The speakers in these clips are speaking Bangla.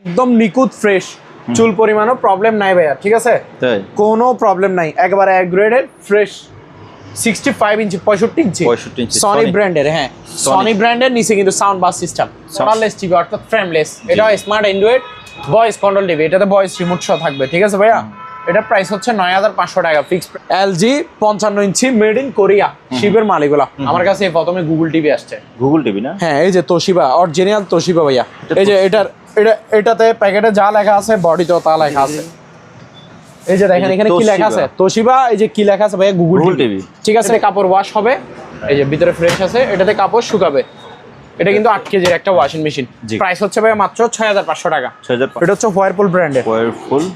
একদম নিখুঁত ফ্রেশ, চুল পরিমাণও প্রবলেম নাই ভাইয়া, ঠিক আছে? কোনো প্রবলেম নাই, একবারে graded fresh. 65 inch 65 inch Sony ব্র্যান্ডের, হ্যাঁ সনি ব্র্যান্ডের নিচে কিন্তু sound bass system, wireless TV অর্থাৎ ফ্রেমলেস। এটা smart Android voice control TV, এটাতে ভয়েস রিমোট সহ থাকবে, ঠিক আছে ভাইয়া? এটা প্রাইস হচ্ছে 9500 টাকা fixed. LG 55 inch made in Korea, শিবের মাল এগুলা। আমার কাছে প্রথমে গুগল টিভি আসছে, গুগল টিভি না? হ্যাঁ এই যে তোশিবা, অরিজিনাল তোশিবা ভাইয়া। এই যে এটাতে প্যাকেটে যা লেখা আছে বডিতেও তা লেখা আছে। এই যে দেখেন এখানে কি লেখা আছে, তোশিবা। এই যে কি লেখা আছে ভাইয়া, গুগল টিভি, ঠিক আছে? কাপড় ওয়াশ হবে, এই যে ভিতরে ফ্রেশ আছে, এটাতে কাপড় শুকাবে। এটা কিন্তু 8 কেজির একটা ওয়াশিং মেশিন। প্রাইস হচ্ছে ভাই মাত্র 6500 টাকা। এটা হচ্ছে হোয়ারপুল ব্র্যান্ডের।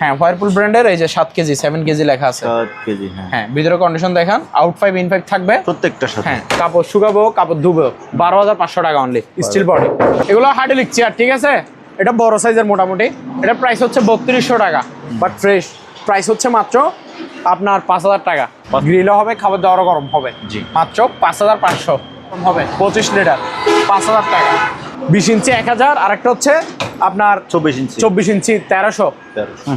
হ্যাঁ হোয়ারপুল ব্র্যান্ডের। এই যে 7 কেজি 7 কেজি লেখা আছে। 7 কেজি, হ্যাঁ। ভিতরে কন্ডিশন দেখান, আউট 5 ইন 5 থাকবে প্রত্যেকটার সাথে। হ্যাঁ, কাপড় শুকাবো, কাপড় ধুবো। 12500 টাকা অনলি, স্টিল বডি। এগুলো হাইড্রোলিক চেয়ার, ঠিক আছে? এটা বড় সাইজের মোটামুটি। এটা প্রাইস হচ্ছে 3200 টাকা, বাট ফ্রেশ। প্রাইস হচ্ছে মাত্র আপনার 5000 টাকা। গ্রিলও হবে, খাবার দাবারও গরম হবে। মাত্র 5500 হবে, 25 লিটার 5000 টাকা। 20 ইঞ্চি 1000, আর একটা হচ্ছে আপনার 24 ইঞ্চি 1300।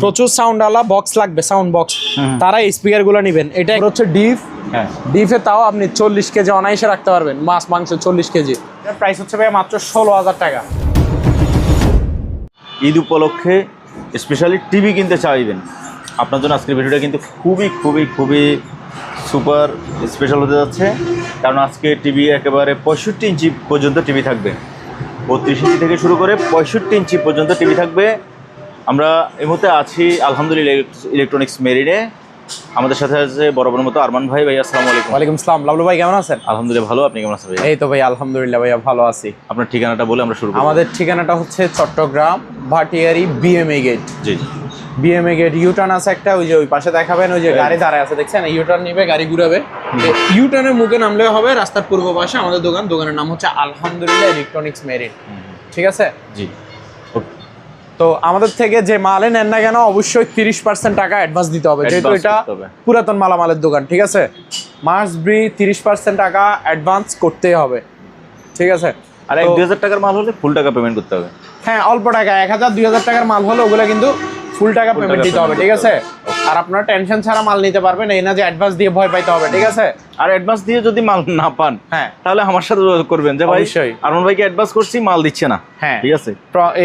প্রচুর সাউন্ড আলা বক্স লাগবে, সাউন্ড বক্স, তারা স্পিকার গুলো নেবেন। এটা হচ্ছে ডিপ, ডিপে তাও আপনি 40 কেজি অনায়াসে রাখতে পারবেন, মাছ মাংস 40 কেজি। এটার প্রাইস হচ্ছে ভাই মাত্র 16000 টাকা। ঈদ উপলক্ষে স্পেশালি টিভি কিনতে চাইবেন, আপনার জন্য আজকের ভিডিওটা কিন্তু খুবই খুবই খুবই সুপার স্পেশাল হতে যাচ্ছে। কারণ আজকে টিভি একেবারে 65 ইঞ্চি পর্যন্ত টিভি থাকবে, 32 ইঞ্চি থেকে শুরু করে 65 ইঞ্চি পর্যন্ত টিভি থাকবে। আমরা এই মুহূর্তে আছি আলহামদুলিল্লাহ ইলেকট্রনিক্স মেরিনে। আমাদের সাথে আছে বরাবরের মতো আরমান ভাই। ভাই আসসালামু আলাইকুম। ওয়ালাইকুম আসসালাম। লাবলু ভাই কেমন আছেন? আলহামদুলিল্লাহ ভালো, আপনি কেমন আছেন ভাই? এই তো ভাই আলহামদুলিল্লাহ ভাইয়া ভালো আছি। আপনার ঠিকানাটা বলে আমরা শুরু করি। আমাদের ঠিকানাটা হচ্ছে চট্টগ্রাম ভাটিয়ারি বিএমএ গেট। জি, বিএমএ গেট ইউটার্ন আছে একটা, ওই যে ওই পাশে দেখাবেন, ওই যে গাড়ি দাঁড়ায় আছে দেখছেন, ইউটার্ন নিবে, গাড়ি ঘুরাবে। ইউটার্নের মুখে নামলে হবে, রাস্তার পূর্ব পাশে আমাদের দোকান। দোকানের নাম হচ্ছে আলহামদুলিল্লাহ ইলেকট্রনিক্স মেরিন, ঠিক আছে? জি। তো আমাদের থেকে যে মালে নেন না কেন অবশ্যই 30% টাকা অ্যাডভান্স দিতে হবে, যেহেতু এটা পুরাতন মালামালের দোকান, ঠিক আছে? মাস্ট বি 30% টাকা অ্যাডভান্স করতেই হবে, ঠিক আছে? আর 1-2000 টাকার মাল হলে ফুল টাকা পেমেন্ট করতে হবে। হ্যাঁ, অল্প টাকা 1000-2000 টাকার মাল হলে ওগুলো কিন্তু ফুল টাকা পেমেন্ট দিতে হবে, ঠিক আছে? আর আপনারা টেনশন ছাড়া মাল নিতে পারবেন, এই না যে অ্যাডভান্স দিয়ে ভয় পাইতে হবে, ঠিক আছে? আর অ্যাডভান্স দিয়ে যদি মাল না পান, হ্যাঁ, তাহলে আমার সাথে যোগাযোগ করবেন যে ভাই আরমান ভাইকে অ্যাডভান্স করছি, মাল দিচ্ছে না। হ্যাঁ, ঠিক আছে,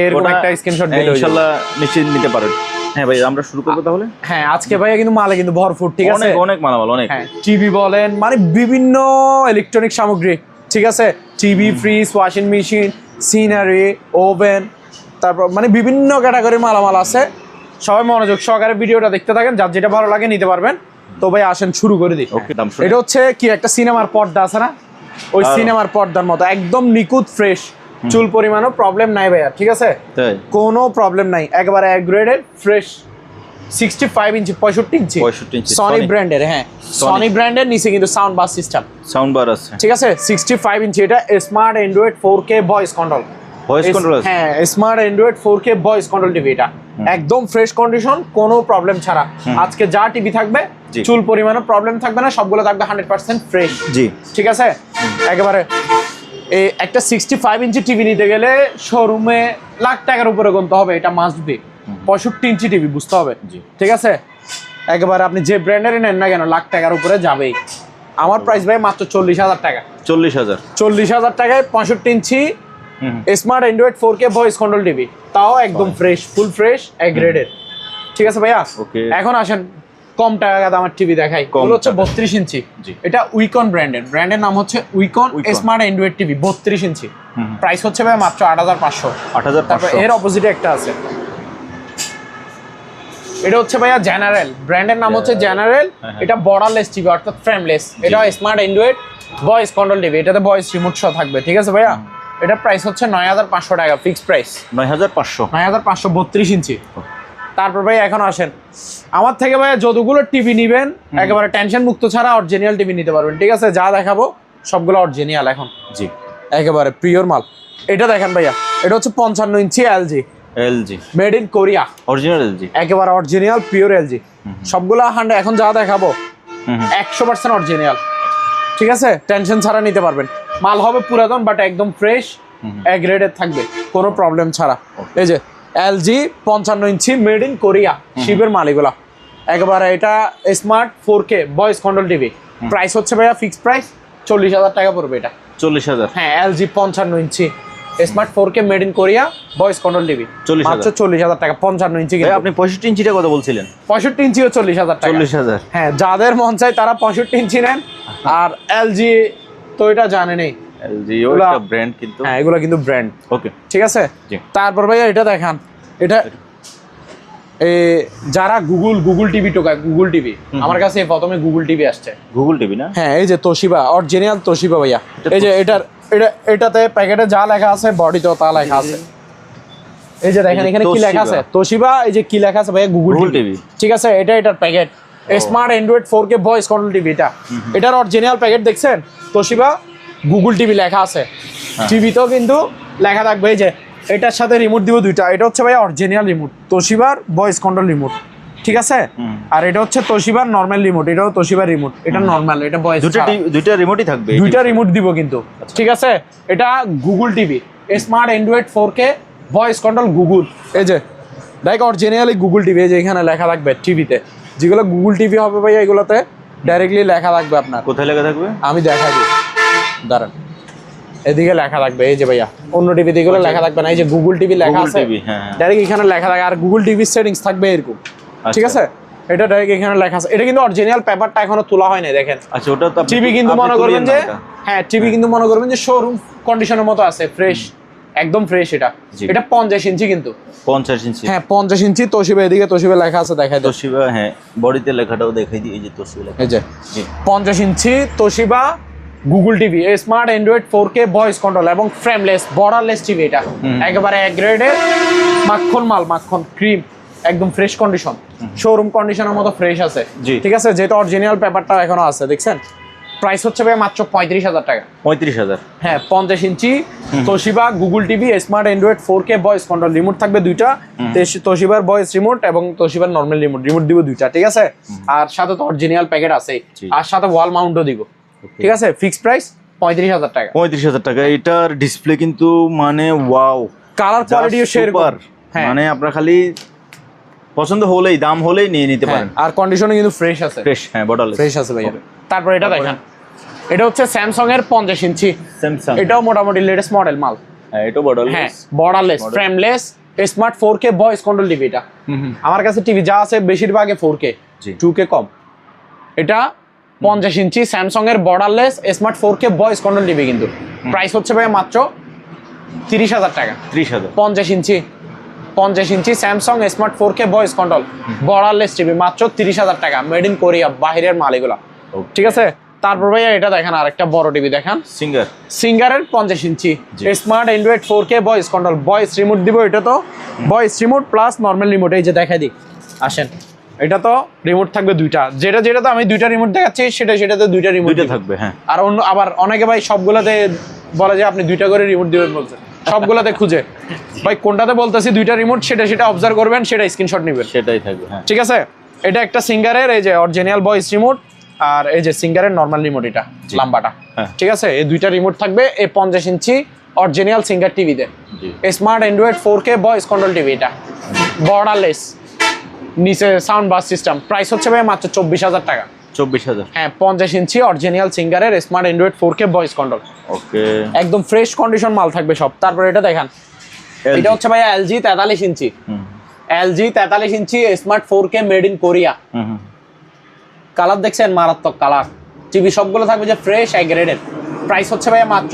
এরকম একটা স্ক্রিনশট দিলে ইনশাআল্লাহ নিশ্চিত নিতে পারেন। হ্যাঁ ভাই, আমরা শুরু করব তাহলে। হ্যাঁ, আজকে ভাইয়া কিন্তু মালে কিন্তু ভরপুর, ঠিক আছে? অনেক মালামাল, অনেক। হ্যাঁ, টিভি বলেন, মানে বিভিন্ন ইলেকট্রনিক সামগ্রী, ঠিক আছে? TV, fridge, washing machine, scenery, oven, তারপর মানে বিভিন্ন ক্যাটাগরির মালামাল আছে। সবাই মনোযোগ সহকারে ভিডিওটা দেখতে থাকেন, যার যেটা ভালো লাগে নিতে পারবেন। তো ভাই আসেন শুরু করে দিই। এটা হচ্ছে কি একটা সিনেমার পর্দা আছে না, ওই সিনেমার পর্দার মতো একদম নিখুঁত ফ্রেশ, চুল পরিমাণও প্রবলেম নাই ভাইয়া, ঠিক আছে? কোনো প্রবলেম নাই, একবারে graded fresh. 65 inch 65 inch Sony ব্র্যান্ডের, হ্যাঁ সনি ব্র্যান্ডের নিচে কিন্তু sound bass system, sound bar আছে, ঠিক আছে? 65 ইঞ্চি। এটা smart Android 4K voice control, হ্যাঁ smart Android 4K voice control TV. এটা একদম ফ্রেশ কন্ডিশন, কোনো প্রবলেম ছাড়া। আজকে যা টিভি থাকবে চুল পরিমাণে প্রবলেম থাকবে না, সবগুলো থাকবে 100% ফ্রেশ। জি, ঠিক আছে? একেবারে এই একটা 65 ইঞ্চি টিভি নিতে গেলে শোরুমে লাখ টাকার উপরে গুনতে হবে, এটা মাস্ট বি। 65 ইঞ্চি টিভি বুঝতে হবে, ঠিক আছে? একেবারে আপনি যে ব্র্যান্ডেরই নেন না কেন লাখ টাকার উপরে যাবেই। আমার প্রাইস ভাই মাত্র 40000 টাকা। 40000 টাকায় 65 inch smart Android 4K voice control TV, তাও একদম ফ্রেশ, ফুল ফ্রেশ, গ্রেডেড, ঠিক আছে ভাইয়া? এখন আসেন কম টাকা দামের টিভি দেখাই। এগুলো হচ্ছে 32 ইঞ্চি। এটা উইকন ব্র্যান্ডের নাম হচ্ছে উইকন স্মার্ট অ্যান্ড্রয়েড টিভি 32 ইঞ্চি। প্রাইস হচ্ছে ভাই মাত্র 8500। তারপর এর অপোজিটে একটা আছে, এটা হচ্ছে ভাইয়া জেনারেল, ব্র্যান্ডের নাম হচ্ছে জেনারেল। এটা বর্ডারলেস টিভি অর্থাৎ ফ্রেমলেস। এটা smart Android voice control TV, এটাতে ভয়েস রিমোট সহ থাকবে, ঠিক আছে ভাইয়া? এটা প্রাইস হচ্ছে 9500 টাকা, ফিক্সড প্রাইস 9500। 32 ইঞ্চি। তারপর ভাই এখন আসেন আমার থেকে ভাইয়া যতগুলো টিভি নিবেন একেবারে টেনশন মুক্ত ছাড়া অরিজিনাল টিভি নিতে পারবেন, ঠিক আছে? যা দেখাবো সবগুলো অরিজিনাল এখন, জি একেবারে পিওর মাল। এটা দেখেন ভাইয়া, এটা হচ্ছে 55 inch LG made in Korea, original LG, একেবারে অরিজিনাল পিওর এলজি। সবগুলো এখন যা দেখাবো 100% অরিজিনাল, ঠিক আছে? টেনশন ছাড়া নিতে পারবেন। মাল হবে পুরাতন বাট একদম ফ্রেশ, গ্রেডেড থাকবে, কোনো প্রবলেম ছাড়া। এই যে LG 55 inch made in Korea, শিবের মাল এগুলা। একবারে এটা smart 4K voice control TV. Price হচ্ছে ভাইয়া ফিক্সড প্রাইস 40,000 টাকা পড়বে এটা। 40,000? হ্যাঁ, LG 55 inch smart 4K made in Korea voice control TV, মাত্র 40,000 টাকা। 55 ইঞ্চি। আপনি 65 ইঞ্চিটা কত বলছিলেন? 65 ইঞ্চিও 40,000 টাকা। 40,000? হ্যাঁ, যাদের মন চায় তারা 65 ইঞ্চি নেন। আর এলজি তো এটা জানেনই, এলজি ও একটা ব্র্যান্ড কিন্তু। হ্যাঁ, এগুলো কিন্তু ব্র্যান্ড। ওকে, ঠিক আছে। তারপর ভাইয়া এটা দেখান, এটা যারা গুগল টিভি টোকায়, গুগল টিভি আমার কাছে প্রথমে গুগল টিভি আসছে। গুগল টিভি না? হ্যাঁ, এই যে তোশিবা, অরিজিনাল তোশিবা ভাইয়া। এই যে এটাতে প্যাকেটে যা লেখা আছে বডিতেও তা লেখা আছে। এই যে দেখেন এখানে কি লেখা আছে, তোশিবা। এই যে কি লেখা আছে ভাইয়া, গুগল টিভি। ঠিক আছে, এটার packet smart Android 4K voice control TV. এটার অরিজিনাল প্যাকেট দেখছেন, তোশিবা গুগল টিভি লেখা আছে। টিভিতেও কিন্তু লেখা থাকবে। এই যে এটার সাথে রিমোট দিব দুইটা। এটা হচ্ছে ভাই অরিজিনাল রিমোট, তোশিবার ভয়েস কন্ট্রোল রিমোট। ঠিক আছে। আর এটা হচ্ছে তোশিবার নরমাল রিমোট, এটাও তোশিবার রিমোট। এটা নরমাল, এটা ভয়েস। দুইটা রিমোটই থাকবে? দুইটা রিমোট দিব কিন্তু। ঠিক আছে। এটা Google TV smart Android 4K voice control Google. এই যে ডাইরেক্ট অরিজিনালি গুগল টিভি। এই যে এখানে লেখা থাকবে টিভিতে, যেগুলো গুগল টিভি হবে ভাই এগুলোতে ডাইরেক্টলি লেখা থাকবে। আপনার কোথায় লেখা থাকবে আমি দেখাই দিই, দাঁড়ান। এদিকে লেখা থাকবে, এই যে ভাইয়া অন্য টিভিতে এগুলো লেখা থাকবে না। এই যে গুগল টিভি লেখা আছে, ডাইরেক্ট এখানে লেখা থাকে। আর গুগল টিভির সেটিংস থাকবে এরকম। ঠিক আছে, এটা ডাইরেক্ট এখানে লেখা আছে। এটা কিন্তু অরিজিনাল পেপারটা এখনো তোলা হয় না, দেখেন। আচ্ছা, ওটা তো টিভি কিন্তু মনে করবেন যে, হ্যাঁ টিভি কিন্তু মনে করবেন যে শোরুম কন্ডিশনের মতো আছে, ফ্রেশ, একদম ফ্রেশ। এটা 50 ইঞ্চি কিন্তু। 50 ইঞ্চি? হ্যাঁ, 50 ইঞ্চি তোশিবা। এদিকে তোশিবা লেখা আছে, দেখাই দাও। তোশিবা, হ্যাঁ বডিতে লেখাটাও দেখাই দিই। এই যে তোশিবা লেখা। এই যে 50 inch Toshiba Google TV smart Android 4K voice control এবং ফ্রেমলেস বর্ডারলেস টিভি। এটা একেবারে এক গ্রেডের মাখন মাল, মাখন ক্রিম, একদম ফ্রেশ কন্ডিশন, শোরুম কন্ডিশনের মতো ফ্রেশ আছে। ঠিক আছে, যেহেতু অরিজিনাল পেপারটা এখনো আছে, দেখছেন। প্রাইস হচ্ছে ভাই মাত্র 35,000 টাকা। 35,000? হ্যাঁ, 50 inch Toshiba Google TV smart Android 4K voice control remote থাকবে দুইটা। তোশিবার ভয়েস রিমোট এবং তোশিবার নরমাল রিমোট দিব দুইটা। ঠিক আছে। আর সাথে তো অরিজিনাল প্যাকেট আছে, আর সাথে ওয়াল মাউন্টও দিব। ঠিক আছে, ফিক্সড প্রাইস 35,000 টাকা। 35,000 টাকা। এটার ডিসপ্লে কিন্তু মানে ওয়াও, কালার কোয়ালিটিও সেরকম। মানে আপনার খালি পছন্দ হলেই, দাম হলেই নিয়ে নিতে পারেন। আর কন্ডিশনে কিন্তু ফ্রেশ আছে, ফ্রেশ। হ্যাঁ, বর্ডারলেস ফ্রেশ আছে ভাইয়া। তারপর এটা দেখেন, এটা হচ্ছে স্যামসাং এর 50 ইঞ্চি। স্যামসাং, এটাও মোটামুটি লেটেস্ট মডেল মাল। হ্যাঁ, এটাও বর্ডারলেস। হ্যাঁ, borderless frameless smart 4K voice control TV. এটা আমার কাছে টিভি যা আছে বেশিরভাগই 4K, 2K কম। এটা 50 ইঞ্চি স্যামসাং এর borderless smart 4K voice control TV কিন্তু। প্রাইস হচ্ছে ভাই মাত্র 30,000 টাকা। 30,000? 50 inch Samsung smart 4K voice control borderless TV, মাত্র 30,000 টাকা। মেড ইন কোরিয়া, বাহিরের মাল এগুলা। ঠিক আছে। তারপর ভাইয়া এটা দেখেন, আরেকটা বড় টিভি দেখান, সিঙ্গারের 50 inch smart Android 4K voice control, voice remote দিব। এটা তো voice remote plus normal remote. এই যে দেখাই দিই, আসেন। এটা তো রিমোট থাকবে দুইটা, যেটাতে আমি দুইটা রিমোট দেখাচ্ছি সেটাতে দুইটা রিমোট থাকবে। হ্যাঁ, আর আবার অনেকে ভাই সবগুলাতে বলে যে আপনি দুইটা করে রিমোট দিবেন বলছে, সবগুলাতে খুঁজে। ভাই কোনটাতে বলতেছি দুইটা রিমোট, সেটা অবজার্ভ করবেন, সেটা স্ক্রিনশট নেবেন, সেটাই থাকবে। হ্যাঁ, ঠিক আছে। এটা একটা সিঙ্গারের, এই যে অরিজিনাল ভয়েস রিমোট, আর এই যে সিঙ্গারের নরমাল রিমোট, এটা লাম্বাটা। ঠিক আছে, এই দুইটা রিমোট থাকবে এই 50 ইঞ্চি অরিজিনাল সিঙ্গার টিভিতে। Smart Android 4K voice control TV. এটা বর্ডারলেস, নিচে সাউন্ড বাস সিস্টেম। প্রাইস হচ্ছে ভাই মাত্র 24,000 টাকা। 24,000? হ্যাঁ, 50 ইঞ্চি অরিজিনাল সিঙ্গারের smart Android 4K voice control. Okay, একদম ফ্রেশ কন্ডিশন মাল থাকবে সব। তারপর এটা দেখেন, এটা হচ্ছে ভাই LG 43 inch. LG 43 inch smart 4K made in Korea. Colour দেখছেন, মারাত্মক কালার। টিভি সবগুলো থাকবে যে ফ্রেশ এক গ্রেডের। প্রাইস হচ্ছে ভাই মাত্র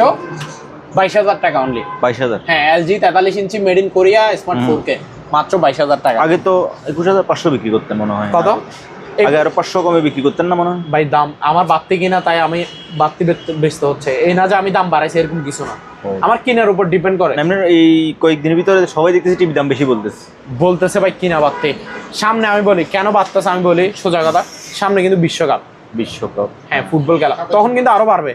22,000 টাকা অনলি। 22,000? হ্যাঁ, LG 43 inch made in Korea smart 4K, মাত্র 22,000 টাকা। আগে তো 21,500 বিক্রি করতেন মনে হয়। কত? আগে আরো 500 কমে বিক্রি করতেন না মনে হয়? ভাই দাম আমার বাড়তি কিনা, তাই আমি বাড়তি বেচতে হচ্ছে। এই না যে আমি দাম বাড়াইছি, এরকম কিছু না। আমার কিনার উপর ডিপেন্ড করে। এমনি এই কয়েকদিনের ভিতরে সবাই দেখতেছি টিভি দাম বেশি বলতেছে ভাই কিনা বাড়তে। সামনে আমি বলি কেন বাড়তেছে, আমি বলি সোজা কথা, সামনে কিন্তু বিশ্বকাপ। হ্যাঁ, ফুটবল খেলা, তখন কিন্তু আরো বাড়বে।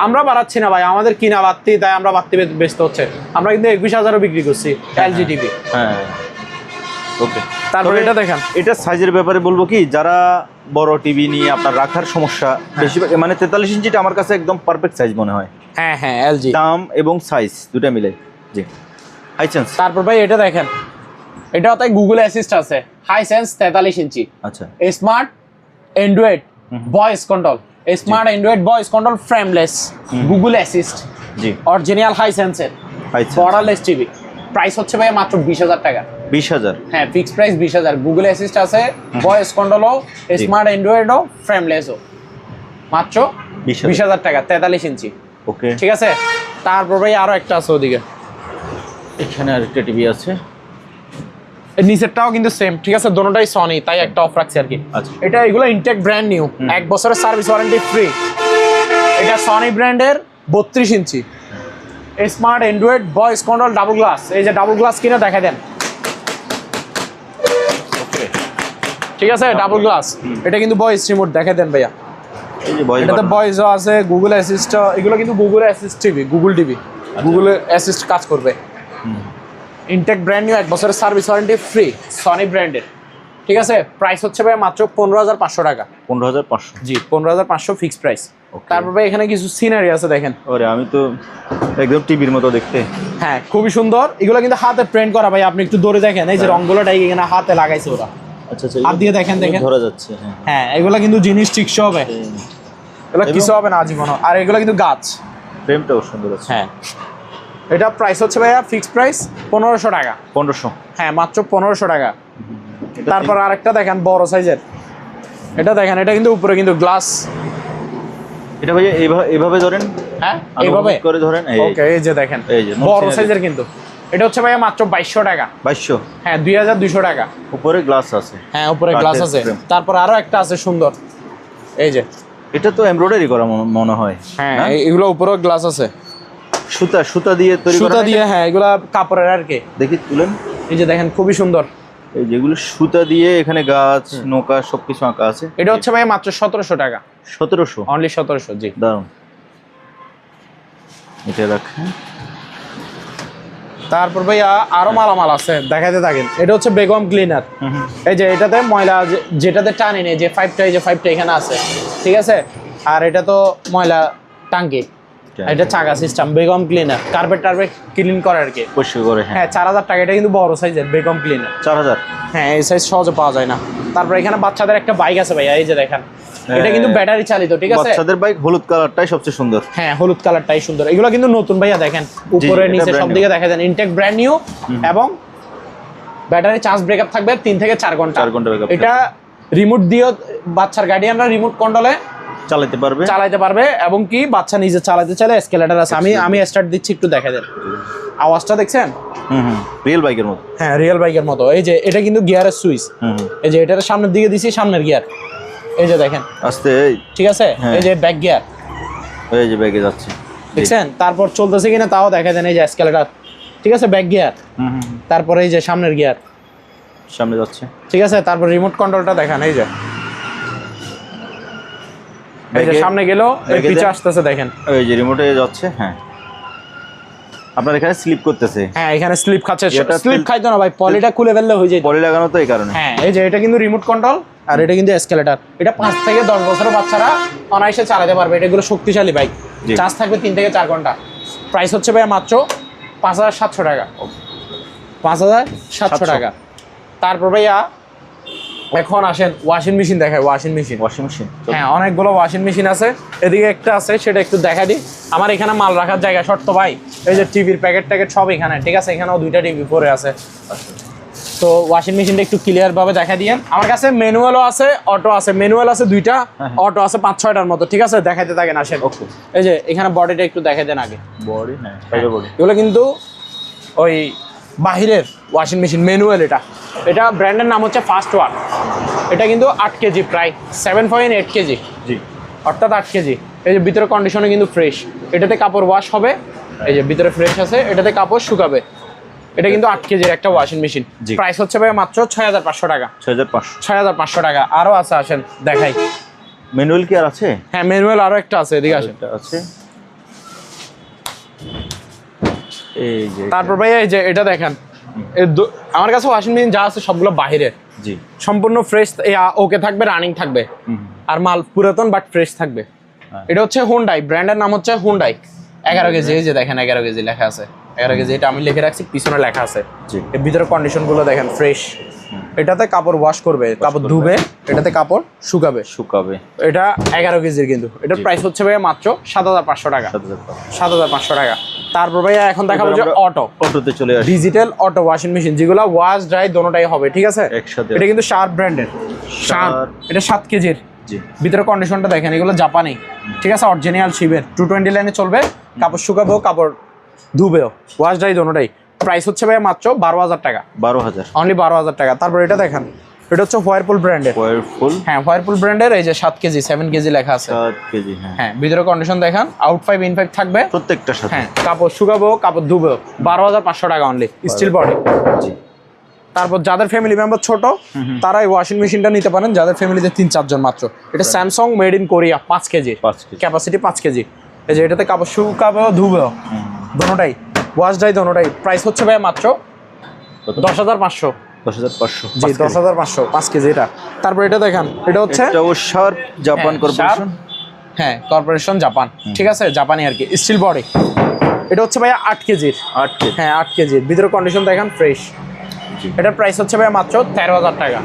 আমরা বাড়াচ্ছি না ভাই, আমাদের কিনা বাড়তি, তাই আমরা বাড়তি বেচতে হচ্ছে। আমরা কিন্তু 21,000 বিক্রি করছি LG টিভি। হ্যাঁ, ওকে। তারপরে এটা দেখেন, এটা সাইজের ব্যাপারে বলবো কি, যারা বড় টিভি নিয়ে আপনার রাখার সমস্যা বেশিরভাগ, মানে 43 ইঞ্চিটা আমার কাছে একদম পারফেক্ট সাইজ মনে হয়। হ্যাঁ LG, দাম এবং সাইজ দুটো মিলে। জি, হাই চান্স। তারপর ভাই এটা দেখেন, এটাতে গুগল অ্যাসিস্ট আছে, হাইসেন্স 43 ইঞ্চি। আচ্ছা, smart Android voice control, smart Android voice control, frameless, Google assist, জি অরিজিনাল হাইসেন্সের, বর্ডারলেস টিভি। প্রাইস হচ্ছে ভাই মাত্র 20,000 টাকা। 20,000? হ্যাঁ, ফিক্সড প্রাইস 20,000। গুগল অ্যাসিস্ট আছে, ভয়েস কন্ট্রোলও, স্মার্ট অ্যান্ড্রয়েডও, ফ্রেমলেসও, মাত্র 20,000 টাকা, 43 ইঞ্চি। ওকে, ঠিক আছে। তারপর ভাই আরো একটা আছে ওদিকে, এখানে আরেকটা টিভি আছে। এর নিচেরটাও কিন্তু সেম, ঠিক আছে, দোনোটাই সনি, তাই একটা অফ রাখছি আর কি। আচ্ছা, এটা এগুলো ইনটেক ব্র্যান্ড নিউ, 1 বছরের সার্ভিস ওয়ারেন্টি ফ্রি। এটা সনি ব্র্যান্ডের 32 inch smart Android voice control double glass. এই যে ডাবল গ্লাস কিনে দেখা দেন, ঠিক আছে, ডাবল গ্লাস। এটা কিন্তু ভয়েস রিমোট দেখা দেন ভাইয়া, এই যে ভয়েস, এটাতে ভয়েসও আছে, গুগল অ্যাসিস্ট, এগুলো কিন্তু Google assist TV, Google TV, Google assist কাজ করবে। ইনটেক ব্র্যান্ড নিউ, 1 বছরের সার্ভিস ওয়ারেন্টি ফ্রি, সনি ব্র্যান্ডের। ঠিক আছে। প্রাইস হচ্ছে ভাই মাত্র 15,500 টাকা। 15,500? জি, 15,500 ফিক্সড প্রাইস। তারপর ভাই এখানে কিছু সিনারি আছে দেখেন। ওরে, আমি তো একদম টিভির মতো দেখতে। হ্যাঁ, খুবই সুন্দর। এগুলো কিন্তু হাতে প্রিন্ট করা ভাই, আপনি একটু ধরে দেখেন, এই যে রংগুলোটাই এখানে হাতে লাগাইছে ওরা। আচ্ছা আচ্ছা, হাত দিয়ে দেখেন, দেখেন ধরা যাচ্ছে। হ্যাঁ, এগুলো কিন্তু জিনিস টিকসই হবে, এগুলো কিছু হবে না আজীবন। আর এগুলো কিন্তু গাছ, ফ্রেমটাও সুন্দর আছে। হ্যাঁ। এটা প্রাইস হচ্ছে ভাইয়া ফিক্সড প্রাইস 1500 টাকা। 1500? হ্যাঁ, মাত্র 1500 টাকা। তারপর আরেকটা দেখেন বড় সাইজের, এটা দেখেন, এটা কিন্তু উপরে কিন্তু গ্লাস। এটা ভাইয়া এইভাবে ধরেন। হ্যাঁ, এইভাবে করে ধরেন। ওকে, এই যে দেখেন, এই যে বড় সাইজের কিন্তু। এটা হচ্ছে ভাইয়া মাত্র 2200 টাকা। 2200? হ্যাঁ, 2200 টাকা। উপরে গ্লাস আছে? হ্যাঁ, উপরে গ্লাস আছে। তারপর আরো একটা আছে সুন্দর, এই যে, এটা তো এমব্রয়ডারি করা মনে হয়। হ্যাঁ, এগুলো উপরেও গ্লাস আছে, সুতা দিয়ে তৈরি করা। সুতা দিয়ে, হ্যাঁ, এগুলা কাপড়ের আর কি। দেখি, তুলেন। এই যে দেখেন, খুবই সুন্দর। এই যেগুলো সুতা দিয়ে, এখানে গাছ, নৌকা সবকিছু আঁকা আছে। এটা হচ্ছে ভাই মাত্র 1700 টাকা। 1700? অনলি 1700। জি, দারুন। এটা রাখেন। তারপর ভাইয়া আরো মালামাল আছে, দেখাতে থাকেন। এটা হচ্ছে বেগম ক্লিনার। এই যে এটাতে ময়লা যেটাতে টানি নেই, যে 5টা, এই যে 5টা এখানে আছে, ঠিক আছে। আর এটা তো ময়লা টাঙ্কি, এটা চাকা সিস্টেম, বেগম ক্লিনার, কার্পেট টার্পেট ক্লিন করে আর কি, পরিষ্কার করে। হ্যাঁ, 4000 টাকা। এটা কিন্তু বড় সাইজের বেগম ক্লিনার। 4000? হ্যাঁ, এই সাইজ সহজে পাওয়া যায় না। তারপর এখানে বাচ্চাদের একটা বাইক আছে ভাইয়া, এই যে দেখেন, এটা কিন্তু ব্যাটারি চালিত, ঠিক আছে। বাচ্চাদের বাইক, হলুদ কালারটাই সবচেয়ে সুন্দর। হ্যাঁ, হলুদ কালারটাই সুন্দর। এগুলো কিন্তু নতুন ভাইয়া, দেখেন উপরে নিচে সব দিকে দেখা যায়, ইনটেক ব্র্যান্ড নিউ। এবং ব্যাটারি চার্জ ব্রেকআপ থাকবে 3 থেকে 4 ঘন্টা। 4 ঘন্টা ব্রেকআপ। এটা রিমোট দিয়েও বাচ্চার গার্ডিয়ানরা রিমোট কন্ট্রোলে চালাতে পারবে, এবং কি বাচ্চা নিজে চালাতে চাইলে এসকেলেটর আছে। আমি স্টার্ট দিচ্ছি, একটু দেখা দেন, আওয়াজটা দেখছেন? রিয়েল বাইকের মতো। হ্যাঁ, রিয়েল বাইকের মতো। এই যে এটা কিন্তু গিয়ারের সুইচ, এই যে এটার সামনের দিকে দিছি, সামনের গিয়ার, এই যে দেখেন আস্তে, ঠিক আছে। এই যে ব্যাক গিয়ার, এই যে ব্যাগে যাচ্ছে, দেখছেন? তারপর চলতেছে কিনা তাও দেখা দেন, এই যে এসকেলেটর, ঠিক আছে, ব্যাক গিয়ার। তারপরে এই যে সামনের গিয়ার, সামনে যাচ্ছে, ঠিক আছে। তারপর রিমোট কন্ট্রোলটা দেখেন, এই যে সামনে গেল, পিছে আসতেছে, দেখেন এই যে রিমোটে যাচ্ছে। হ্যাঁ, আপনার এখানে স্লিপ করতেছে। হ্যাঁ, এখানে স্লিপ খাচ্ছে। স্লিপ খাইতো না ভাই, পলিটা খুলে ফেললে হয়ে যায়, পলি লাগানো তো এই কারণে। হ্যাঁ, এই যে এটা কিন্তু রিমোট কন্ট্রোল, আর এটা কিন্তু এসকেলেটর। এটা 5 থেকে 10 বছরের বাচ্চারা অনায়াসে চালাতে পারবে। এটাগুলো শক্তিশালী বাইক, চার্জ থাকবে 3 থেকে 4 ঘন্টা। প্রাইস হচ্ছে ভাই মাত্র 5700 টাকা। 5700 টাকা। তারপর ভাইয়া এখন আসেন ওয়াশিং মেশিন দেখায়। ওয়াশিং মেশিন, হ্যাঁ, অনেকগুলো ওয়াশিং মেশিন আছে। এদিকে একটা আছে, সেটা একটু দেখা দিই। আমার এখানে মাল রাখার জায়গা শর্ত ভাই, এই যে টিভির প্যাকেট ট্যাকেট সব এখানে, ঠিক আছে। এখানেও 2টা টিভি পরে আছে। তো ওয়াশিং মেশিনটা একটু ক্লিয়ার ভাবে দেখা দিয়েন। আমার কাছে ম্যানুয়ালও আছে, অটো আছে। ম্যানুয়াল আছে 2টা, অটো আছে 5-6টার মতো, ঠিক আছে। দেখাইতে থাকেন, আসেন। এই যে এখানে বডিটা একটু দেখাই দেন আগে। বডি, হ্যাঁ, এগুলো কিন্তু ওই বাহিরের ওয়াশিং মেশিন, ম্যানুয়াল। এটা ব্র্যান্ডের নাম হচ্ছে ফাস্ট ওয়াশ। এটা কিন্তু 8 কেজি, প্রায় 7.8 কেজি, জি, অর্থাৎ 8 কেজি। এই যে ভিতরে কন্ডিশনে কিন্তু ফ্রেশ। এটাতে কাপড় ওয়াশ হবে, এই যে ভিতরে ফ্রেশ আছে, এটাতে কাপড় শুকাবে। এটা কিন্তু 8 কেজির একটা ওয়াশিং মেশিন। প্রাইস হচ্ছে ভাই মাত্র 6500 টাকা। 6500 টাকা। আরো আছে, আসেন দেখাই। ম্যানুয়াল কি আর আছে? হ্যাঁ, ম্যানুয়াল আরো একটা আছে, এদিকে আসেন। এই যে তারপর ভাই এই যে এটা দেখেন, আমার কাছে ওয়াশিং মেশিন যা আছে সবগুলো বাহিরের, জি, সম্পূর্ণ ফ্রেশ, ওকে থাকবে, রানিং থাকবে। আর মাল পুরাতন বাট ফ্রেশ থাকবে। এটা হচ্ছে হুন্ডাই, ব্র্যান্ডের নাম হচ্ছে হুন্ডাই। 11 কেজি, এই যে দেখেন 11 কেজি লেখা আছে। 11 কেজি, এটা আমি লিখে রাখছি, পিছনে লেখা আছে। জি। এর ভিতরে কন্ডিশনগুলো দেখেন ফ্রেশ। এটাতে কাপড় ওয়াশ করবে, কাপড় ধুবে, এটাতে কাপড় শুকাবে। এটা 11 কেজির, কিন্তু এটার প্রাইস হচ্ছে ভাইয়া মাত্র 7,500 টাকা। 7,500 টাকা। তারপর ভাইয়া এখন দেখাবো যে অটোতে চলে আসে, ডিজিটাল অটো ওয়াশিং মেশিন, যেগুলো ওয়াশ ড্রাই দোনোটাই হবে, ঠিক আছে। এটা কিন্তু শার্প ব্র্যান্ডের, এটা 7 কেজির। ভিতরে কন্ডিশনটা দেখেন, এগুলো জাপানি, ঠিক আছে, অরিজিনাল শিবের 220 লাইনে চলবে, কাপড় শুকাবেও কাপড় ধুবেও, ওয়াশ ড্রাই দোনোটাই। প্রাইস হচ্ছে ভাই মাত্র 12,000 টাকা। 12,000, অনলি 12,000 টাকা। তারপর এটা দেখেন, এটা হচ্ছে হোয়ারপুল ব্র্যান্ডের। হ্যাঁ, হোয়ারপুল ব্র্যান্ডের, এই যে 7 কেজি 7 কেজি লেখা আছে। 7 কেজি, হ্যাঁ। ভিতরে কন্ডিশন দেখেন, আউট 5 ইন 5 থাকবে প্রত্যেকটার সাথে। হ্যাঁ, কাপড় শুকাবেও কাপড় ধুবেও। 12,500 টাকা অনলি, স্টিল বডি। জি। তারপর যাদের ফ্যামিলি মেম্বার ছোট, তারা এই ওয়াশিং মেশিনটা নিতে পারেন, যাদের ফ্যামিলিতে 3-4 জন মাত্র। এটা Samsung made in Korea, 5 KG capacity, 5 KG. এই যে এটাতে কাপড় শুকাবেও ধুবেও দোনোটাই, ওয়াশ ড্রাই দোনোটাই। প্রাইস হচ্ছে ভাই মাত্র 10,500। 10,500, জি, 10,500, 5 কেজি এটা। তারপর এটা দেখেন, এটা হচ্ছে শার্প জাপান কর্পোরেশন। হ্যাঁ, কর্পোরেশন জাপান, ঠিক আছে, জাপানি আর কি, স্টিল বডি। এটা হচ্ছে ভাইয়া 8 কেজির। 8 কেজি, হ্যাঁ 8 কেজির। ভিতরে কন্ডিশন দেখেন ফ্রেশ। এটার প্রাইস হচ্ছে ভাইয়া মাত্র 13,000 টাকা।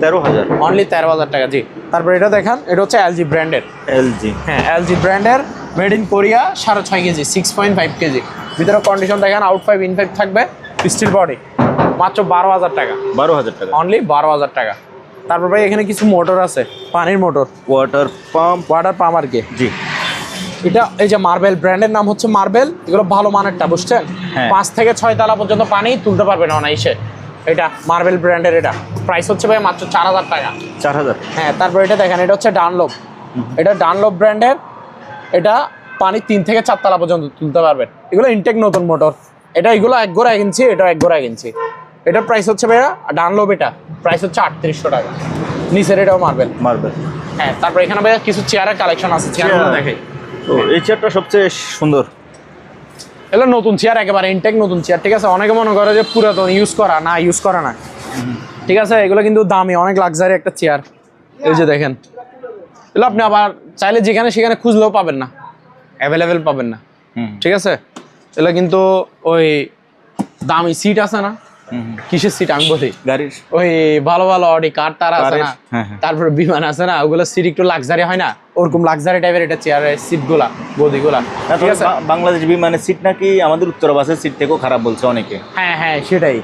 13,000, অনলি 13,000 টাকা। জি। তারপর এটা দেখেন, এটা হচ্ছে এলজি ব্র্যান্ডের। এলজি, হ্যাঁ, এলজি ব্র্যান্ডের, made in Korea, 6.5 KG, 6.5 KG. ভিতরে কন্ডিশন দেখেন, আউট 5 ইন 5 থাকবে, স্টিল বডি, মাত্র 12,000 টাকা। 12,000 টাকা, অনলি 12,000 টাকা। তারপর ভাই এখানে কিছু মোটর আছে, পানির মোটর, ওয়াটার পাম্প আর কি। জি। এটা এই যে মার্বেল ব্র্যান্ডের, নাম হচ্ছে মার্বেল। এগুলো ভালো মানেরটা, বুঝছেন। 5 থেকে 6 তলা পর্যন্ত পানি তুলতে পারবেন অনায়াসে। এটা মার্বেল ব্র্যান্ডের। এটা প্রাইস হচ্ছে ভাই মাত্র 4,000 টাকা। 4,000। হ্যাঁ। তারপর এটা দেখেন, এটা হচ্ছে ডানলপ। এটা ডানলপ ব্র্যান্ডের। এটা পানি 3 থেকে 4 তলা পর্যন্ত তুলতে পারবেন। এগুলো ইনটেক নতুন মোটর। এগুলো 1 গোড়া 1 ইঞ্চি, এটা 1 গোড়া 1 ইঞ্চি। এটার প্রাইস হচ্ছে ভাইয়া ডানলপ, এটা প্রাইস হচ্ছে 3,800 টাকা। নিচের এটাও মার্বেল। হ্যাঁ। তারপর এখানে ভাইয়া কিছু চেয়ারের কালেকশন আছে, চেয়ারগুলো দেখে। এই চেয়ারটা সবচেয়ে সুন্দর। এগুলো নতুন চেয়ার, একেবারে ইনটেক নতুন চেয়ার, ঠিক আছে। অনেকে মনে করে যে পুরাতন, ইউজ করা না, ঠিক আছে। এগুলো কিন্তু দামি, অনেক লাক্সারি একটা চেয়ার। এই যে দেখেন, এগুলো আপনি আবার চাইলে যেখানে সেখানে খুঁজলেও পাবেন না, অ্যাভেলেবেল পাবেন না, ঠিক আছে। এগুলো কিন্তু ওই দামি সিট আছে না, কিসের সিট আমি বলি, গাড়ির ওই ভালো ভালো অডি কার তার আছে না, তারপর বিমান আছে না, ওগুলো সিট একটু লাক্সারি হয় না, ওরকম লাক্সারি টাইপের এটা চেয়ারের সিটগুলা, গদিগুলা, ঠিক আছে। বাংলাদেশ বিমানের সিট নাকি আমাদের উত্তর বাসের সিট থেকেও খারাপ বলছে অনেকে। হ্যাঁ, সেটাই।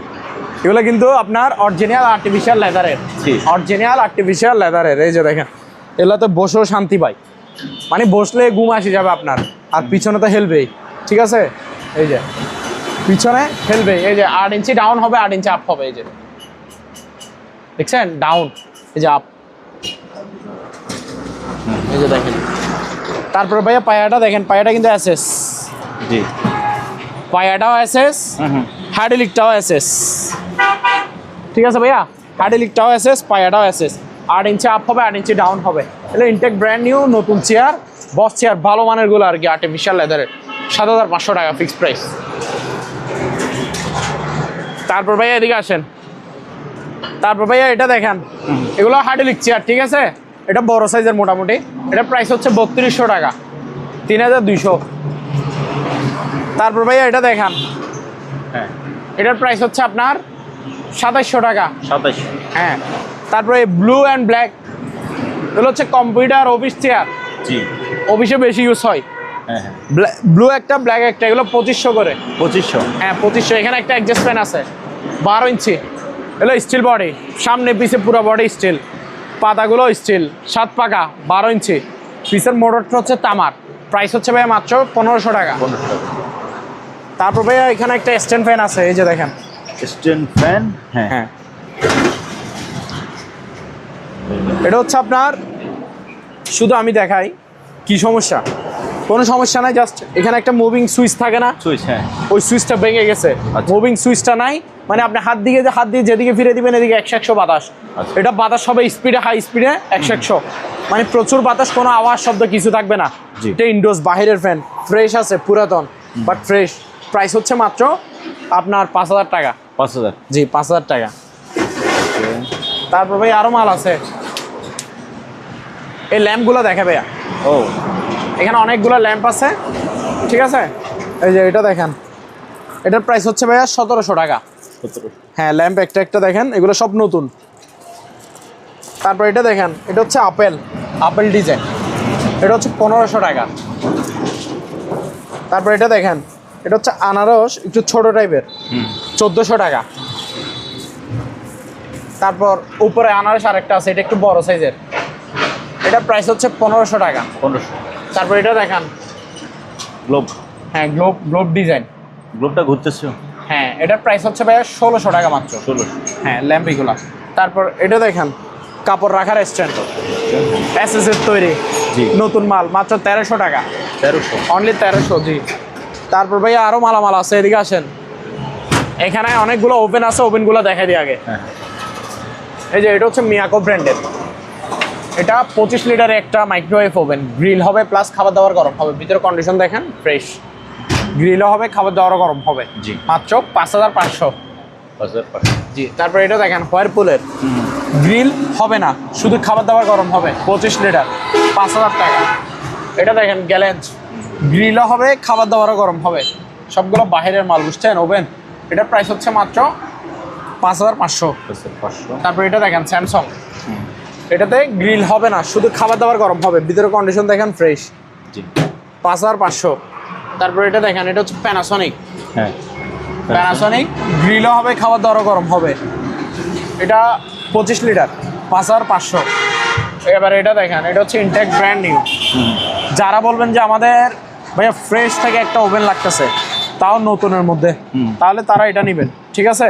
এগুলো কিন্তু আপনার অরিজিনাল আর্টিফিশিয়াল লেদারের। এই যে দেখেন, এগুলোতে বসেও শান্তি পাই, মানে বসলে ঘুম আসে যাবে আপনার। আর পিছনে তো হেলবেই, ঠিক আছে। এই যে পিছনে হেলবে, এই যে 8 ইঞ্চি ডাউন হবে, 8 ইঞ্চি আপ হবে। এই যে দেখছেন, ডাউন, এই যে আপ, এই যে দেখেন। তারপরে ভাইয়া পায়াটা দেখেন, পায়াটা কিন্তু এসএস। জি। পায়াটাও এসএস, হ্যাডেলিকটাও এসএস, ঠিক আছে ভাইয়া। হ্যাডেলিকটাও এসএস, পায়াটাও এসএস। 8 ইঞ্চি আপ হবে, 8 ইঞ্চি ডাউন হবে। এগুলো ইনটেক ব্র্যান্ড নিউ নতুন চেয়ার, বস চেয়ার, ভালো মানের গুলো আর কি, আর্টিফিশিয়াল লেদারের। 7,500 টাকা ফিক্সড প্রাইস। তারপর ভাইয়া এদিকে আসেন। তারপর ভাইয়া এটা দেখেন, এগুলো হ্যাডেলিক চেয়ার, ঠিক আছে। এটা বড় সাইজের মোটামুটি। এটা প্রাইস হচ্ছে 3200 টাকা, 3,200। তারপর ভাইয়া এটা দেখান, হ্যাঁ, এটার প্রাইস হচ্ছে আপনার 2700 টাকা। 2700। হ্যাঁ। তারপরে ব্লু অ্যান্ড ব্ল্যাক, এগুলো হচ্ছে কম্পিউটার অফিস চেয়ার। জি। অফিসে বেশি ইউজ হয়। হ্যাঁ, ব্লু একটা, ব্ল্যাক একটা, এগুলো 2500 করে। 2500। হ্যাঁ, 2500। এখানে একটা অ্যাডজাস্ট ফ্যান আছে, 12 ইঞ্চি। এগুলো স্টিল বডি, সামনে পিছে পুরো বডি স্টিল, পাতাগুলো স্টিল, 7 পাকা, 12 ইঞ্চি। পিসের মোটরটা হচ্ছে তামার। প্রাইস হচ্ছে ভাইয়া মাত্র 1500 টাকা। তারপর ভাইয়া এখানে একটা স্ট্যান্ড ফ্যান আছে, এই যে দেখেন, স্ট্যান্ড ফ্যান। হ্যাঁ। এটা হচ্ছে আপনার, শুধু আমি দেখাই কি সমস্যা, কোনো সমস্যা নাই। জাস্ট এখানে একটা মুভিং সুইচ থাকে না, সুইচ, হ্যাঁ, ওই সুইচটা ভেঙে গেছে। মুভিং সুইচটা নাই, মানে আপনি হাত দিয়ে যেদিকে ফিরে দিবেন, এদিকে 100 বাতাস। এটা বাতাস হবে স্পিডে, হাই স্পিডে 100, মানে প্রচুর বাতাস, কোনো আওয়াজ শব্দ কিছু থাকবে না। এটা ইনডোজ, বাহিরের ফ্যান, ফ্রেশ আছে, পুরাতন বাট ফ্রেশ। প্রাইস হচ্ছে মাত্র আপনার 5,000 টাকা। 5,000। জি, 5,000 টাকা। তারপর ভাই আরো মাল আছে। এই ল্যাম্পগুলো দেখে ভাইয়া, এখানে অনেকগুলো ল্যাম্প আছে, ঠিক আছে। এই যে এটা দেখেন, এটার প্রাইস হচ্ছে ভাইয়া 1700 টাকা। 1700। হ্যাঁ, ল্যাম্প একটা একটা দেখেন, এগুলো সব নতুন। তারপর এটা দেখেন, এটা হচ্ছে আপেল ডিজাইন, এটা হচ্ছে 1500 টাকা। তারপর এটা দেখেন, এটা হচ্ছে আনারস, একটু ছোট টাইপের, 1400 টাকা। তারপর উপরে আনারস আরেকটা আছে, এটা একটু বড় সাইজের, এটা প্রাইস হচ্ছে 1500 টাকা। 1500। তারপর এটা দেখেন, গ্লোব। হ্যাঁ, গ্লোব ডিজাইন। গ্লোবটা ঘুরতেছে। হ্যাঁ, এটার প্রাইস হচ্ছে ভাইয়া 1600 টাকা মাত্র। 1600। হ্যাঁ, ল্যাম্প এগুলা। তারপর এটা দেখেন, কাপড় রাখার স্ট্যান্ড, এসএস এর তৈরি, জি। নতুন মাল, মাত্র 1300 টাকা। 1300। অনলি 1300, জি। তারপর ভাইয়া আরো মালামাল আছে, এদিকে আসেন। এখানে অনেকগুলো ওভেন আছে, ওভেনগুলো দেখাই দিই আগে। হ্যাঁ। এই যে এটা হচ্ছে মিয়াকো ব্র্যান্ডের, এটা 25 লিটারের একটা মাইক্রোওয়েভ ওভেন, গ্রিল হবে প্লাস খাবার দাবার গরম হবে, ভিতরে কন্ডিশন দেখেন ফ্রেশ, গ্রিলও হবে, খাবার দাবারও গরম হবে, জি। মাত্র 5500। 5500। জি। তারপর এটা দেখেন হোয়ারপুলের, গ্রিল হবে না, শুধু খাবার দাবার গরম হবে, 25 লিটার, 5000 টাকা। এটা দেখেন গ্যালেঞ্জ, গ্রিলও হবে, খাবার দাবারও গরম হবে, সবগুলো বাইরের মাল, বুঝছেন, ওভেন। এটার প্রাইস হচ্ছে মাত্র 5500। 5500। তারপর এটা দেখেন স্যামসাং, এটাতে গ্রিল হবে না, শুধু খাবার দাবার গরম হবে, ভিতরে কন্ডিশন দেখেন ফ্রেশ, জি। 5500। তারপর এটা দেখেন, এটা হচ্ছে প্যানাসনিক, হ্যাঁ। প্যানাসনিক, গ্রিলও হবে, খাবার দাবারও গরম হবে, এটা 25 লিটার, 5500। এবার এটা দেখেন, এটা হচ্ছে ইনটেক ব্র্যান্ড নিউ। যারা বলবেন যে আমাদের ভাইয়া ফ্রেশ থেকে একটা ওভেন লাগতেছে, তাও নতুনের মধ্যে, তাহলে তারা এটা নেবেন, ঠিক আছে।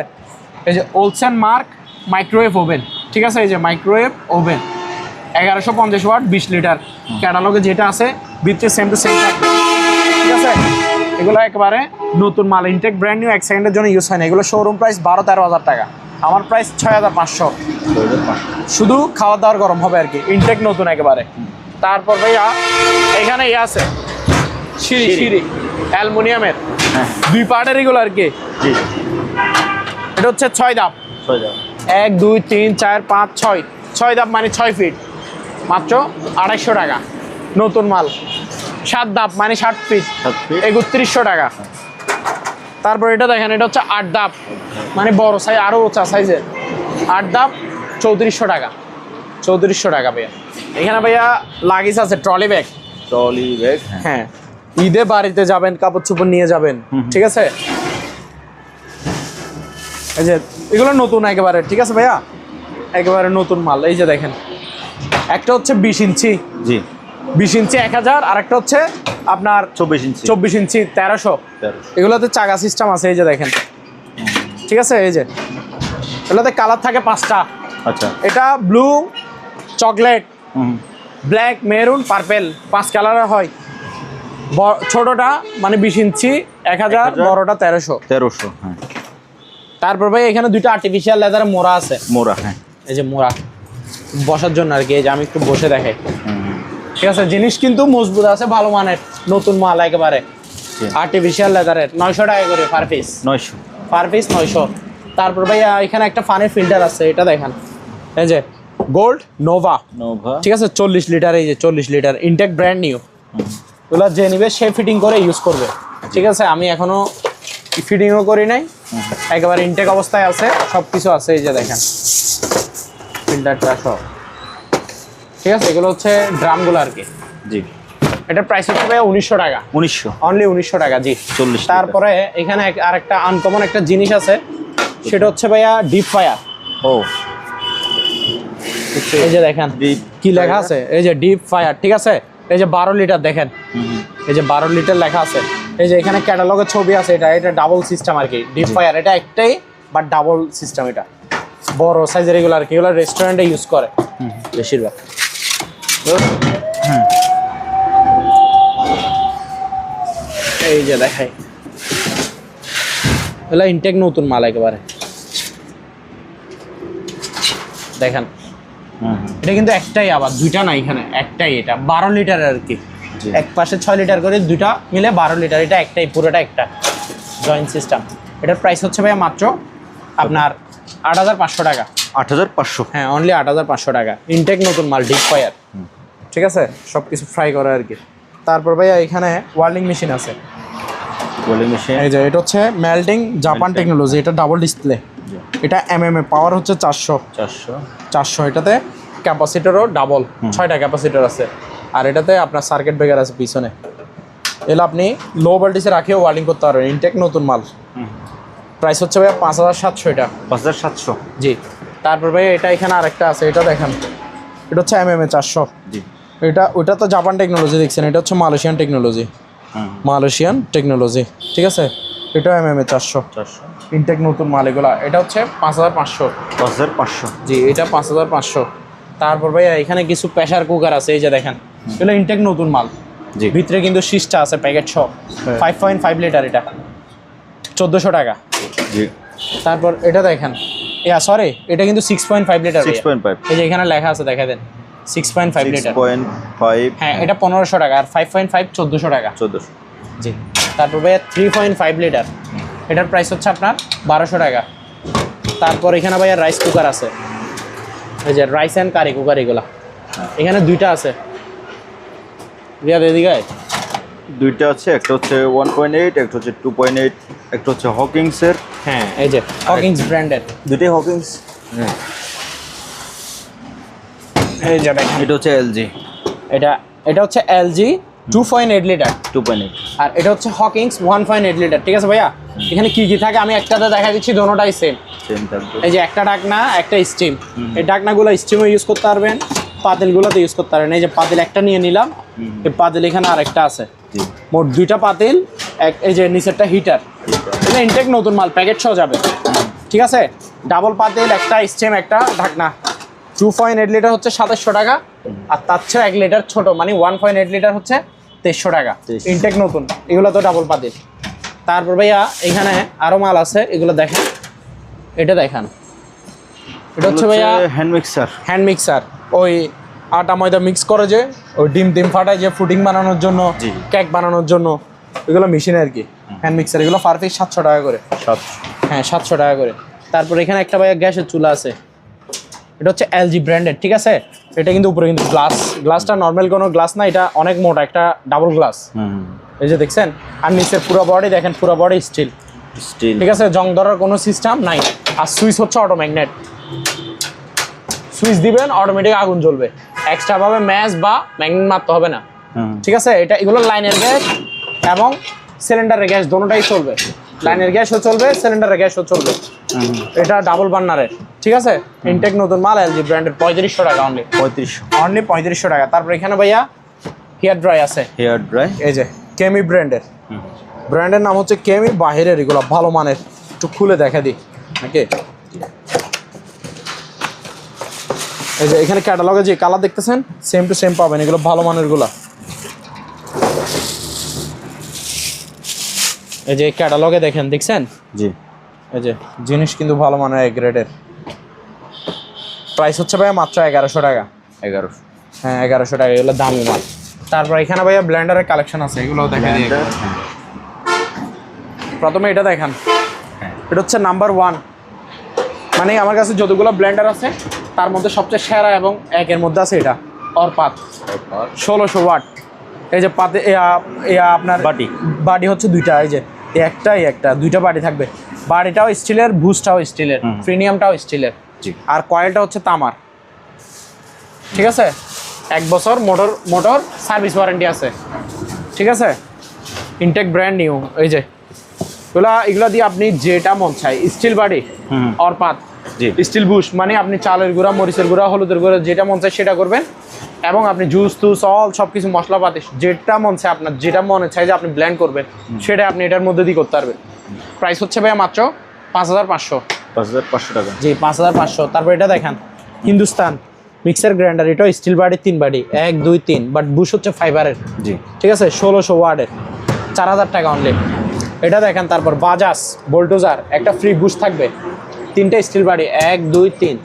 এই যে ওলসেন মার্ক মাইক্রোওয়েভ ওভেন, ঠিক আছে, এই যে মাইক্রোওয়েভ ওভেন 1150 ওয়াট, 20 লিটার, ক্যাটালগে যেটা আছে ভিতরে সেম টু সেম থাকবে, ঠিক আছে। এগুলো একেবারে নতুন মাল, ইনটেক ব্র্যান্ড নিউ, এক সেকেন্ডের জন্য ইউজ হয় না। এগুলো শোরুম প্রাইস 12-13 হাজার টাকা, আমার প্রাইস 6500। শুধু খাওয়া দাওয়ার গরম হবে আর কি, ইনটেক নতুন একেবারে। তারপর ভাইয়া এখানে আছে সিঁড়ি অ্যালুমিনিয়ামের, 2 পার্টের এগুলো আর কি। জি। এটা হচ্ছে 6 ধাপ, 1 2 3 4 5 6, 6 ধাপ মানে 6 ফিট, মাত্র 250 টাকা। নতুন মাল। 7 ধাপ মানে 60 ফিট, 3100 টাকা। তারপর এটা দেখেন, এটা হচ্ছে 8 ধাপ, মানে বড় সাইজ, আরো উঁচা সাইজের, 8 ধাপ 3400 টাকা। 3400 টাকা ভাইয়া। এখানে ভাইয়া লাগেজ আছে, ট্রলি ব্যাগ। হ্যাঁ, ঈদে বাড়িতে যাবেন, কাপড় চোপড় নিয়ে যাবেন, ঠিক আছে। এই যে এগুলো নতুন একেবারে, ঠিক আছে ভাইয়া, একেবারে নতুন মাল। এই যে দেখেন, একটা হচ্ছে 20 ইঞ্চি, জি। 20 ইঞ্চি 1000, আর একটা হচ্ছে আপনার 24 ইঞ্চি। 24 ইঞ্চি 1300। এগুলোতে চাকা সিস্টেম আছে, এই যে দেখেন, ঠিক আছে। এই যে এগুলোতে কালার থাকে 5টা। আচ্ছা। এটা blue, chocolate, black, maroon, purple, 5 কালারের হয়। ছোটটা মানে 20 ইঞ্চি 1000, বড়টা 1300। হ্যাঁ। তারপর ভাই এখানে 2টা আর্টিফিশিয়াল লেদারের মোড়া আছে, হ্যাঁ। এই যে মোড়া বসার জন্য আর কি। এই যে আমি একটু বসে দেখাই, ঠিক আছে। জিনিস কিন্তু মজবুত আছে, ভালো মানের, নতুন মাল একেবারে, আর্টিফিশিয়াল লেদারের। 900 টাকা করে পার পিস। 900। তারপর ভাই এখানে একটা পানির ফিল্টার আছে, এটা দেখেন, এই যে গোল্ড নোভা, ঠিক আছে, 40 লিটার, এই যে 40 লিটার, ইনটেক ব্র্যান্ড নিউ। ওগুলো যে নিবে সে ফিটিং করে ইউজ করবে, ঠিক আছে। আমি এখনো ফিটিংও করি নাই, একেবারে ইনটেক অবস্থায় আছে, সব কিছু আছে। এই যে দেখেন ফিল্টারটা সব, ঠিক আছে। এগুলো হচ্ছে ড্রামগুলো আর কি, জি। এটার প্রাইস হচ্ছে ভাই 1900 টাকা। 1900, অনলি 1900 টাকা, জি। 40। তারপরে এখানে আরেকটা আনকমন একটা জিনিস আছে, সেটা হচ্ছে ভাইয়া ডিপ ফায়ার। ও, এই যে দেখেন কি লেখা আছে, এই যে ডিপ ফায়ার, ঠিক আছে। এই যে 12 লিটার দেখেন, এই যে 12 লিটার লেখা আছে। এই যে এখানে ক্যাটালগের ছবি আছে, এটা ডাবল সিস্টেম আর কি, ডিপ ফায়ার। এটা একটাই বাট ডাবল সিস্টেম, এটা বড় সাইজের এগুলো আর কি। এগুলো রেস্টুরেন্টে ইউজ করে বেশিরভাগ। এই যে দেখাই, এগুলো ইনটেক নতুন মাল একেবারে, দেখেন। এটা কিন্তু একটাই, আবার 2টা না, এখানে একটাই, এটা 12 লিটার আর কি। এক পাশে 6 লিটার করে, 2টা মিলে 12 লিটার। এটা একটাই, পুরোটা একটা জয়েন্ট সিস্টেম। এটার প্রাইস হচ্ছে ভাইয়া মাত্র আপনার 8500 টাকা। 8500? হ্যাঁ, অনলি 8500 টাকা। ইনটেক নতুন মাল, ডিপ ফায়ার, ঠিক আছে, সব কিছু ফ্রাই করা আর কি। তারপর ভাইয়া এখানে ওয়ার্লিং মেশিন আছে, ওয়েল্ডিং মেশিন। এই যে এটা হচ্ছে মেল্টিং জাপান টেকনোলজি, এটা ডাবল ডিসপ্লে, এটা এমএমএ, পাওয়ার হচ্ছে 400। এটাতে ক্যাপাসিটরও ডাবল, 6টা ক্যাপাসিটর আছে। আর এটাতে আপনার সার্কিট ব্রেকার আছে পিছনে। এগুলো আপনি লো ভোল্টেজে রাখিও ওয়ার্ডিং করতে পারবেন, ইনটেক নতুন মাল। প্রাইস হচ্ছে ভাইয়া 5700 এটা। 5700 জি। তারপর ভাই এটা এখানে আরেকটা আছে, এটা দেখেন, এটা হচ্ছে এমএমএ 400। জি। ওটা তো জাপান টেকনোলজি দেখছেন, এটা হচ্ছে মালয়েশিয়ান টেকনোলজি। ঠিক আছে, এটা এমএমএ 400। ইনটেক নতুন মাল এগুলা। এটা হচ্ছে 5500। জি, এটা 5500। তারপর ভাই এখানে কিছু প্রেসার কুকার আছে, এই যে দেখেন, এগুলো ইনটেক নতুন মাল। জি। ভিতরে কিন্তু সিস্টা আছে প্যাকেট সহ। 5.5 লিটার, এটা 1400 টাকা। জি। তারপর এটা দেখেন, সরি, এটা কিন্তু 6.5 লিটার। 6.5, এই যে এখানে লেখা আছে, দেখা দেন, 6.5 লিটার। 6.5। হ্যাঁ, এটা 1500 টাকা, আর 5.5 1400 টাকা। 1400। জি। তারপর ভাইয়া 3.5 লিটার, এটার প্রাইস হচ্ছে আপনার 1200 টাকা। তারপর এখানে ভাইয়া রাইস কুকার আছে, এই যে রাইস অ্যান্ড কারি কুকার, এগুলা এখানে দুইটা আছে। রিয়াদ এদিকে আয়। দুইটা আছে, একটা হচ্ছে 1.8, একটা হচ্ছে 2.8, একটা হচ্ছে হকিংসের। হ্যাঁ, এই যে হকিংস ব্র্যান্ডের দুইটাই হকিংস। হ্যাঁ, এই যে দেখেন, এটা হচ্ছে এলজি। এটা হচ্ছে এলজি 2.8 লিটার। 2.8। আর এটা হচ্ছে হকিংস 1.8 লিটার। ঠিক আছে ভাইয়া, এখানে কি কি থাকে আমি একটাতে দেখা দিচ্ছি, দোনোটাই সেম থাকবে। এই যে একটা ঢাকনা, একটা স্টিম। এই ঢাকনাগুলো স্টিমও ইউজ করতে পারবেন, পাতিলগুলোতে ইউজ করতে পারবেন। এই যে পাতিল একটা নিয়ে নিলাম, এই পাতিল এখানে আরেকটা আছে, মোট দুইটা পাতিল। এই যে নিচেরটা হিটার, এটা ইনটেক নতুন মাল, প্যাকেট সহ যাবে। ঠিক আছে, ডাবল পাতিল, একটা স্টিম, একটা ঢাকনা। 2.8 লিটার হচ্ছে 2700 টাকা, আর তার চেয়ে 1 লিটার ছোট মানে 1.8 লিটার হচ্ছে 2300 টাকা। ইনটেক নতুন, এগুলো তো ডাবল পাতিল। তারপর ভাইয়া এখানে আরো মাল আছে, এগুলো দেখেন, এটা দেখেন, এটা হচ্ছে ভাইয়া হ্যান্ড মিক্সার। ওই আটা ময়দা মিক্স করে যে ওই ডিম ফাটায় যে ফুডিং বানানোর জন্য, কেক বানানোর জন্য, এগুলো মেশিন আর কি, হ্যান্ড মিক্সার। এগুলো পার পিস 700 টাকা করে। হ্যাঁ, 700 টাকা করে। তারপর এখানে একটা ভাইয়া গ্যাসের চুলা আছে, এটা হচ্ছে এলজি ব্র্যান্ডেড। ঠিক আছে, এটা কিন্তু উপরে কিন্তু গ্লাসটা নর্মাল কোনো গ্লাস না, এটা অনেক মোটা, একটা ডাবল গ্লাস। এই যে দেখছেন, আর নিচের পুরো বডি দেখেন, পুরো বডি স্টিল। ঠিক আছে, জং ধরার কোনো সিস্টেম নাই। আর সুইচ হচ্ছে অটোম্যাগনেট, সুইচ দিবেন অটোমেটিক আগুন জ্বলবে, এক্সট্রা ভাবে ম্যাচ বা ম্যাগনেট মারতে হবে না। ঠিক আছে, এগুলো লাইনের গ্যাস এবং সিলিন্ডারের গ্যাস দোনোটাই চলবে, লাইনের গ্যাসও চলবে, সিলিন্ডারের গ্যাসও চলবে। এটা ডাবল বার্নারের। ঠিক আছে, ইনটেক নতুন মাল, এলজি ব্র্যান্ডের, 3500 টাকা অনলি। 3500 টাকা। তারপর এখানে ভাইয়া হেয়ার ড্রাই আছে, এই যে কেমি ব্র্যান্ডের নাম হচ্ছে কেমি, বাহিরের এগুলো ভালো মানের। একটু খুলে দেখা দিই নাকি। এই যে এখানে ক্যাটালগে যে কালার দেখতেছেন, সেম টু সেম পাবেন, এগুলো ভালো মানের গুলা। এই যে ক্যাটালগে দেখছেন, জি, এই যে জিনিস কিন্তু ভালো মানের, এক গ্রেডের। প্রাইস হচ্ছে ভাইয়া মাত্র 1100 টাকা। 1100? হ্যাঁ, 1100 টাকা, এগুলো দামি মাল। তারপর এখানে ভাইয়া ব্লেন্ডারের কালেকশন আছে, এগুলো দেখা দিই। প্রথমে এটা দেখেন, এটা হচ্ছে নাম্বার 1, মানে আমার কাছে যতগুলো ব্লেন্ডার আছে তার মধ্যে সবচেয়ে সেরা এবং একের মধ্যে আছে এটা, অরপাত 1600 ওয়াট। এই যে পাতে আপনার বাটি হচ্ছে দুইটা, এই যে একটা দুইটা বাটি থাকবে। বাটিটাও স্টিলের, বুস্টটাও স্টিলের, প্রিমিয়ামটাও স্টিলের, আর কয়েলটা হচ্ছে তামার। ঠিক আছে, 1 বছর মোটর সার্ভিস ওয়ারেন্টি আছে। ঠিক আছে, ইনটেক ব্র্যান্ড নিউ। এই যে এগুলা দিয়ে আপনি যেটা মন চাই, স্টিল বাটি, অরপাত, স্টিল বুস্ট, মানে আপনি চালের গুঁড়া, মরিচের গুঁড়া, হলুদের গুঁড়া, যেটা মন চায় সেটা করবেন। এবং আপনি জুস টুস সব কিছু মশলাপাতি যেটা মন চায়, আপনার যেটা মনে চায় যে আপনি ব্লেন্ড করবেন, সেটা আপনি এটার মধ্যে দিয়ে করতে পারবেন। প্রাইস হচ্ছে ভাইয়া মাত্র 5500 টাকা। জি, 5500। তারপর এটা দেখেন, হিন্দুস্তান মিক্সার গ্রাইন্ডার, এটাও স্টিল বাটি, 3 বাটি, 1 2 3, বাট বুশ হচ্ছে ফাইবারের। জি, ঠিক আছে, 1600 ওয়াটের, 4000 টাকা অনলি। এটা দেখেন। তারপর বাজাজ বোল্টোজার, একটা ফ্রি বুশ থাকবে, 3টে স্টিল বাটি, 1 2 3।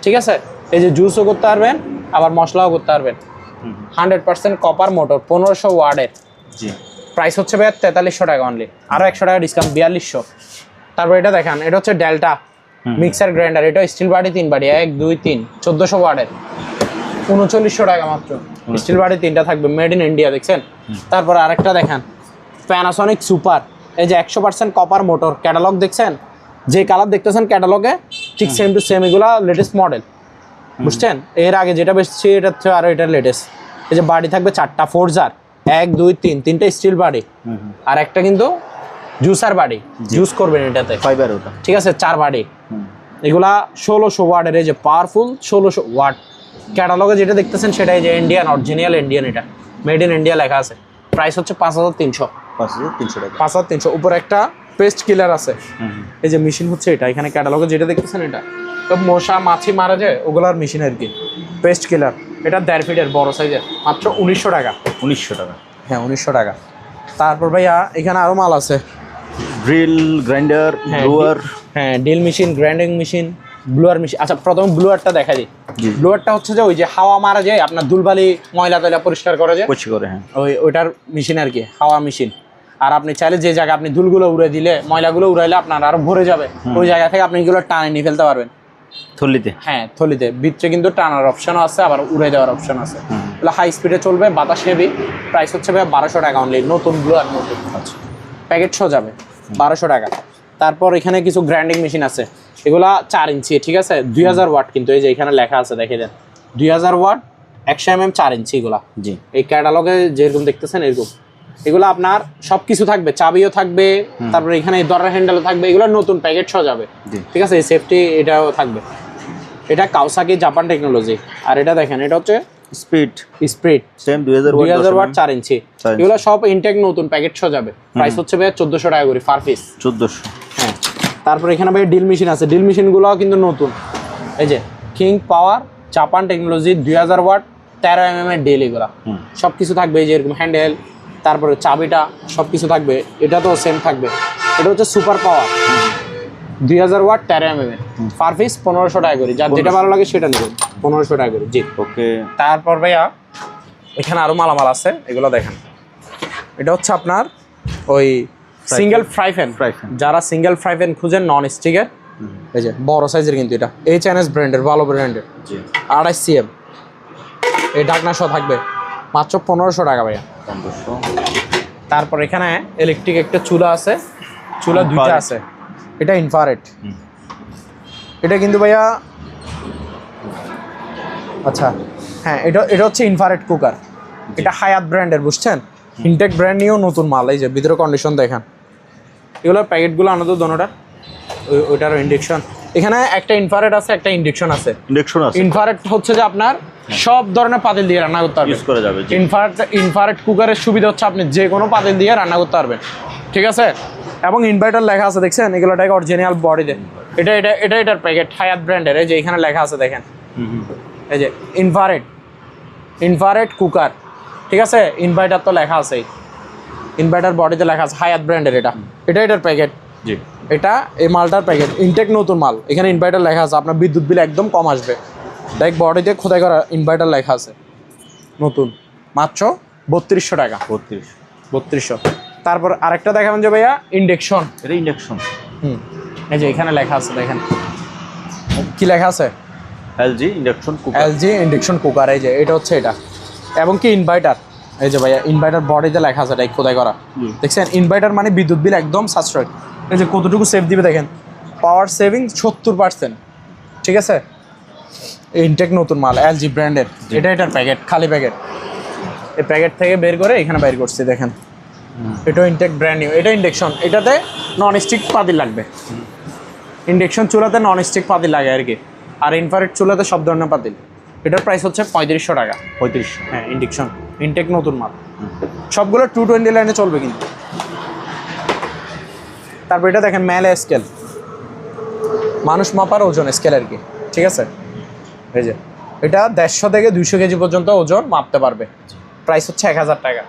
ঠিক আছে, এই যে জুসও করতে পারবেন, আবার মশলাও করতে পারবেন। 100% কপার মোটর, 1500 ওয়াটের। জি, প্রাইস হচ্ছে ভাইয়া 4300 টাকা অনলি, আরও 100 টাকা ডিসকাউন্ট, 4200। তারপর এটা দেখেন, এটা হচ্ছে ডেল্টা মিক্সার গ্রাইন্ডার, এটা স্টিল বাটি, 3 বাটি, 1 2 3, 1400 ওয়াটের, 3900 টাকা মাত্র। স্টিল বাটি 3টা থাকবে, মেড ইন ইন্ডিয়া, দেখছেন। তারপর আরেকটা দেখেন, প্যানাসনিক সুপার, এই যে 100% কপার মোটর, ক্যাটালগ দেখছেন, যে কালার দেখতেছেন ক্যাটালগে ঠিক সেম টু সেম, এগুলা লেটেস্ট মডেল, বুঝছেন? এর আগে যেটা বেশি এটা আর এটা লেটেস্ট। এই যে বাড়ি থাকবে 4টা ফোর্জার, 1 2 3, 3টা স্টিল বাড়ি, আর একটা কিন্তু জুসার বাড়ি, জুস করবেন এটাতে ফাইবার ওটা, ঠিক আছে? 4 বাড়ি, এগুলা 1600 ওয়াটের, এই যে পাওয়ারফুল 1600 ওয়াট। ক্যাটালগে যেটা দেখতেছেন সেটাই যে ইন্ডিয়ান, অরিজিনাল ইন্ডিয়ান, এটা মেড ইন ইন্ডিয়া লেখা আছে। প্রাইস হচ্ছে 5300, 5300 টাকা। 5300। উপরে একটা পেস্ট কিলার আছে, এই যে মেশিন হচ্ছে এটা, এখানে ক্যাটালগে যেটা দেখতেছেন এটা তো মশা মাছি মারা যায় ওগুলার মেশিন আর কি, পেস্ট কিলার। এটা 1.5 ফিটের বড় সাইজের, মাত্র 1900 টাকা। 1900 টাকা, হ্যাঁ 1900 টাকা। তারপর ভাইয়া এখানে আরো মাল আছে, ড্রিল, গ্রাইন্ডার, ব্লুয়ার। হ্যাঁ drill machine, grinding machine, blower machine. আচ্ছা প্রথম ব্লুয়ারটা দেখা দিই। ব্লুয়ারটা হচ্ছে যে ওই যে হাওয়া মারা যায়, আপনার ধুলবালি ময়লা টয়লা পরিষ্কার করে যায়, পরিষ্কার করে, হ্যাঁ ওইটার মেশিন আর কি, হাওয়া মেশিন। আর আপনি চাইলে যে জায়গায় আপনি ধুলগুলো উড়ে দিলে, ময়লাগুলো উড়াইলে আপনার আরো ভরে যাবে, ওই জায়গা থেকে আপনি এগুলো টানে নিয়ে ফেলতে পারবেন থলিতে। হ্যাঁ থলিতে, ভিতরে কিন্তু টানার অপশনও আছে, আবার উড়ে দেওয়ার অপশন আছে। এগুলো হাই স্পিডে চলবে, বাতাস হেভি। প্রাইস হচ্ছে ভাই 1200 টাকা অনলি, নতুন ব্লুয়ার, নতুন। আচ্ছা প্যাকেট সহ যাবে 1200 টাকা। তারপর এখানে কিছু গ্রাইন্ডিং মেশিন আছে, এগুলা 4 ইঞ্চি, ঠিক আছে? 2000 ওয়াট কিন্তু, এই যে এখানে লেখা আছে দেখে দেন, 2000 ওয়াট 100 mm 4 ইঞ্চি এগুলা। জি, এই ক্যাটালগে যেরকম দেখতেছেন এরকম এগুলো আপনার সবকিছু থাকবে, চাবিও থাকবে, তারপরে এখানে দরজা হ্যান্ডেলও থাকবে, এগুলো নতুন প্যাকেট সহ যাবে, ঠিক আছে? এই সেফটি এটাও থাকবে। এটা কাওসাকি জাপান টেকনোলজি। আর এটা দেখেন, এটা হচ্ছে স্পিড সেম 2000 ওয়াট 4 ইঞ্চি। এগুলো সব ইনটেক নতুন প্যাকেট সহ যাবে। প্রাইস হচ্ছে ভাই 1400 টাকা করে পার পিস। 1400। হ্যাঁ। তারপর এখানে ভাই ড্রিল মেশিন আছে, ড্রিল মেশিনগুলো কিন্তু নতুন। এই যে কিং পাওয়ার জাপান টেকনোলজি 2000 ওয়াট 13 mm এর ড্রিল, এগুলো সব কিছু থাকবে। এই যে এরকম হ্যান্ডেল, তারপরে চাবিটা সব কিছু থাকবে। এটা তো সেম থাকবে। এটা হচ্ছে সুপার পাওয়ার 2000 ওয়াট 13 mm এর, পার পিস 1500 টাকা করে। যার যেটা ভালো লাগে সেটা নেবেন, 1500 টাকা করে। জি ওকে। তারপর ভাইয়া এখানে আরো মালামাল আছে, এগুলো দেখেন। এটা হচ্ছে আপনার ওই সিঙ্গেল ফ্রাই প্যান, যারা সিঙ্গেল ফ্রাই প্যান খুঁজেন নন স্টিকের, এই যে বড় সাইজের কিন্তু এটা H&S ব্র্যান্ডের, ভালো ব্র্যান্ডের, 28 cm। এই ঢাকনা সহ থাকবে, মাত্র 1500 টাকা ভাইয়া। তারপর এখানে ইলেকট্রিক একটা চুলা আছে, চুলা দুইটা আছে। এটা ইনফ্রারেড, এটা কিন্তু ভাইয়া, আচ্ছা হ্যাঁ এটা হচ্ছে ইনফ্রারেড কুকার। এটা হায়াত ব্র্যান্ডের, বুঝছেন? ইনটেক ব্র্যান্ড নিয়েও নতুন মাল। এই যে ভিতরে কন্ডিশন দেখেন, এগুলোর প্যাকেটগুলো আনাতো দোনোটার, ওইটারও ইন্ডাকশন। এখানে একটা ইনফ্রারেড আছে, একটা ইন্ডাকশন আছে। ইনফ্রারেড হচ্ছে যে আপনার সব ধরনের পাতিল দিয়ে রান্না করতে পারবেন, ইউজ করা যাবে। ইনফ্রারেড কুকারের সুবিধা হচ্ছে আপনি যে কোনো পাতিল দিয়ে রান্না করতে পারবেন, ঠিক আছে? এবং ইনভার্টার লেখা আছে, দেখছেন? এগুলোটাকে অরিজিনাল বডিতে। এটার প্যাকেট হায়াত ব্র্যান্ডের। এই যে এখানে লেখা আছে দেখেন, এই যে ইনফ্রারেড কুকার, ঠিক আছে? ইনভার্টার তো লেখা আছে, ইনভার্টার বডিতে লেখা আছে হায়াত ব্র্যান্ডের। এটার প্যাকেট। জি, এটা এই মালটার প্যাকেট, ইনটেক নতুন মাল। এখানে ইনভার্টার লেখা আছে, আপনার বিদ্যুৎ বিল একদম কম আসবে। ডাইরেক্ট বডিতে খোদাই করা ইনভার্টার লেখা আছে, নতুন, মাত্র 3200 টাকা। 3200। তারপর আরেকটা দেখাবেন যে ভাইয়া ইন্ডাকশন। এটা ইন্ডাকশন, এই যে এখানে লেখা আছে দেখেন, কি লেখা আছে? LG induction cooker. LG induction cooker. এই যে এটা হচ্ছে এটা, এবং কি ইনভার্টার। এই যে ভাইয়া ইনভার্টার বডিতে লেখা আছে, ডাইরেক্ট খোদাই করা, দেখছেন? ইনভার্টার মানে বিদ্যুৎ বিল একদম সাশ্রয়। এই যে কতটুকু সেভ দিবে দেখেন, পাওয়ার সেভিং 70%, ঠিক আছে? ইনটেক নতুন মাল, LG ব্র্যান্ডের। এটার প্যাকেট, খালি প্যাকেট। এই প্যাকেট থেকে বের করে এখানে বাইর করছি দেখেন। এটাও ইনটেক ব্র্যান্ড নিউ। এটা ইন্ডাকশন, এটাতে নন স্টিক পাতিল লাগবে। ইন্ডাকশন চুলাতে নন স্টিক পাতিল লাগে আর কি, আর ইনফ্রারেড চুলাতে সব ধরনের পাতিল। এটার প্রাইস হচ্ছে 3500 টাকা। 3500, হ্যাঁ। ইন্ডাকশন, ইনটেক নতুন মাল, সবগুলো 220 লাইনে চলবে কিন্তু। তারপর এটা দেখেন ম্যালে স্কেল, মানুষ মাপার ওজন স্কেল আর কি, ঠিক আছে? এই যে এটা 150 থেকে 200 কেজি পর্যন্ত ওজন মাপতে পারবে। প্রাইস হচ্ছে 1000 টাকা।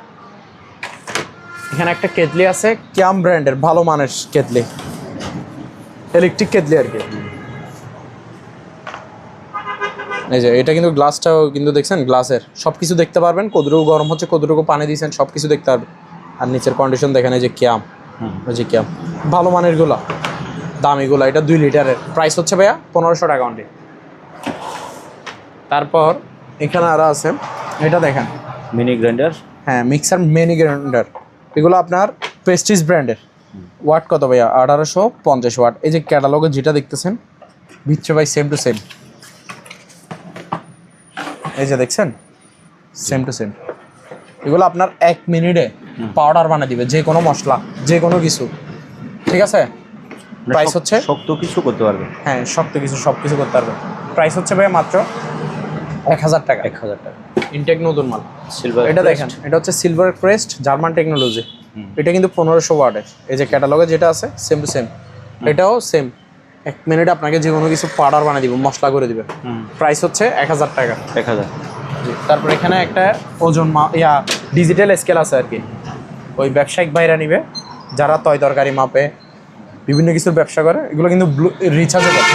এখানে একটা কেটলি আছে, ক্যাম ব্র্যান্ডের, ভালো মানের কেটলি, ইলেকট্রিক কেটলি আর কি। এই যে এটা কিন্তু গ্লাসটাও কিন্তু দেখছেন, গ্লাসের সব কিছু দেখতে পারবেন, কতটুকু গরম হচ্ছে, কতটুকু পানি দিয়েছেন, সব কিছু দেখতে পারবেন। আর নিচের কন্ডিশন দেখেন, এই যে ক্যাম, ওই যে ক্যাম, ভালো মানের গুলা, দামিগুলা। এটা 2 লিটারের। প্রাইস হচ্ছে ভাইয়া 1500 টাকা অনলি। তারপর এখানে আরও আছে, এটা দেখেন মিনি গ্রাইন্ডার, হ্যাঁ, মিক্সার মিনি গ্রাইন্ডার। এগুলো আপনার প্রেস্টিজ ব্র্যান্ডের, ওয়াট কত ভাইয়া? 1850 ওয়াট। এই যে ক্যাটালগে যেটা দেখতেছেন ভিচ্ছে ভাই সেম টু সেম, এই যে দেখছেন সেম টু সেম। এগুলো আপনার 1 মিনিটে পাউডার বানিয়ে দিবে, যে কোনো মশলা, যে কোনো কিছু। ঠিক আছে, প্রাইস হচ্ছে শক্ত কিছু করতে পারবে। হ্যাঁ, শক্ত কিছু সব কিছু করতে পারবে। প্রাইস হচ্ছে ভাই মাত্র 1000 টাকা। 1000 টাকা। ইনটেক নতুন মাল। সিলভার এটা দেখেন, এটা হচ্ছে সিলভার ক্রেস্ট জার্মান টেকনোলজি। এটা কিন্তু 1500 ওয়াটের। এই যে ক্যাটালগে যেটা আছে সেম টু সেম, এটাও সেম। 1 মিনিটে আপনাকে যে কোনো কিছু পাউডার বানিয়ে দিব, মশলা করে দিবে। প্রাইস হচ্ছে 1000 টাকা। 1000। তারপর এখানে একটা ওজন ডিজিটাল স্কেল আছে আর কি, ওই ব্যবসায়িক ভাইরা নিবে যারা তরকারি মাপে, বিভিন্ন কিছুর ব্যবসা করে। এগুলো কিন্তু রিচার্জেবল।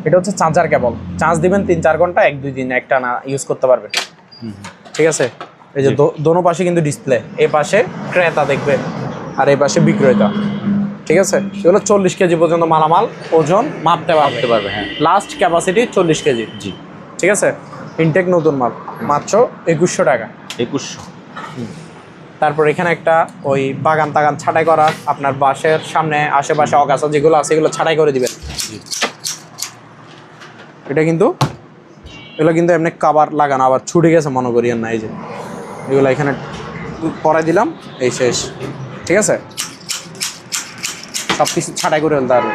এটা হচ্ছে চার্জার কেবল, চার্জ দিবেন 3-4 ঘন্টা, 1-2 দিন একটা না ইউজ করতে পারবে। ঠিক আছে, এই যে দোনো পাশে কিন্তু ডিসপ্লে, এই পাশে ক্রেতা দেখবে আর এই পাশে বিক্রেতা। ঠিক আছে, এগুলো 40 কেজি পর্যন্ত মালামাল ওজন মাপতে পারবে। হ্যাঁ, লাস্ট ক্যাপাসিটি 40 কেজি। জি, ঠিক আছে। ইনটেক নতুন মাল, মাত্র 2100 টাকা। 2100। তারপর এখানে একটা ওই বাগান টাগান ছাঁটাই করা, আপনার বাসের সামনে আশেপাশে অগাছা যেগুলো আছে এগুলো ছাঁটাই করে দিবেন। এটা কিন্তু এগুলো কিন্তু এমনি কাবার লাগানো, আবার ছুটে গেছে মনে করিয়েন না। এই যে এগুলো এখানে পরাই দিলাম, এই শেষ। ঠিক আছে, সব কিছু ছাঁটাই করে ফেলতে পারবে।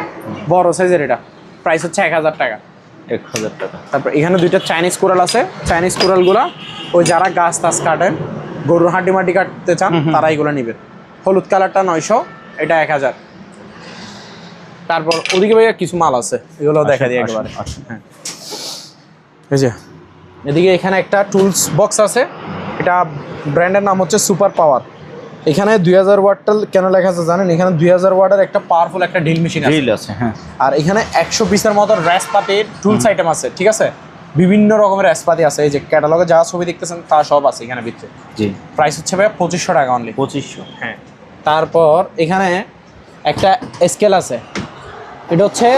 বড় সাইজের এটা, প্রাইস হচ্ছে 1000 টাকা। 1000 টাকা। তারপর এখানে 2টা চাইনিজ কোরাল আছে। চাইনিজ কোরালগুলা ওই যারা গাছ টাছ কাটেন, গরুর হাঁটি মাটি কাটতে চান তারা এগুলো নেবেন। হলুদ কালারটা 900, এটা 1000। তারপর ওদিকে ভাইয়া কিছু মাল আছে, এগুলো দেখা দিই একবারে। হ্যাঁ, এই যে এদিকে এখানে একটা টুলস বক্স আছে, এটা ব্র্যান্ডের নাম হচ্ছে সুপার পাওয়ার। এখানে 2000 ওয়াটটা কেন লেখা আছে জানেন? এখানে 2000 ওয়াটের একটা পাওয়ারফুল একটা ড্রিল মেশিন আছে। হ্যাঁ, আর এখানে 100 পিসের মতো র্যাসপাতির টুলস আইটেম আছে। ঠিক আছে, বিভিন্ন রকমের র্যাসপাতি আছে। এই যে ক্যাটালগে যা ছবি দেখতেছেন তা সব আছে এখানে ভিতরে। জি, প্রাইস হচ্ছে ভাই 2500 টাকা অনলি। 2500। হ্যাঁ, তারপর এখানে একটা স্কেল আছে। এটা হচ্ছে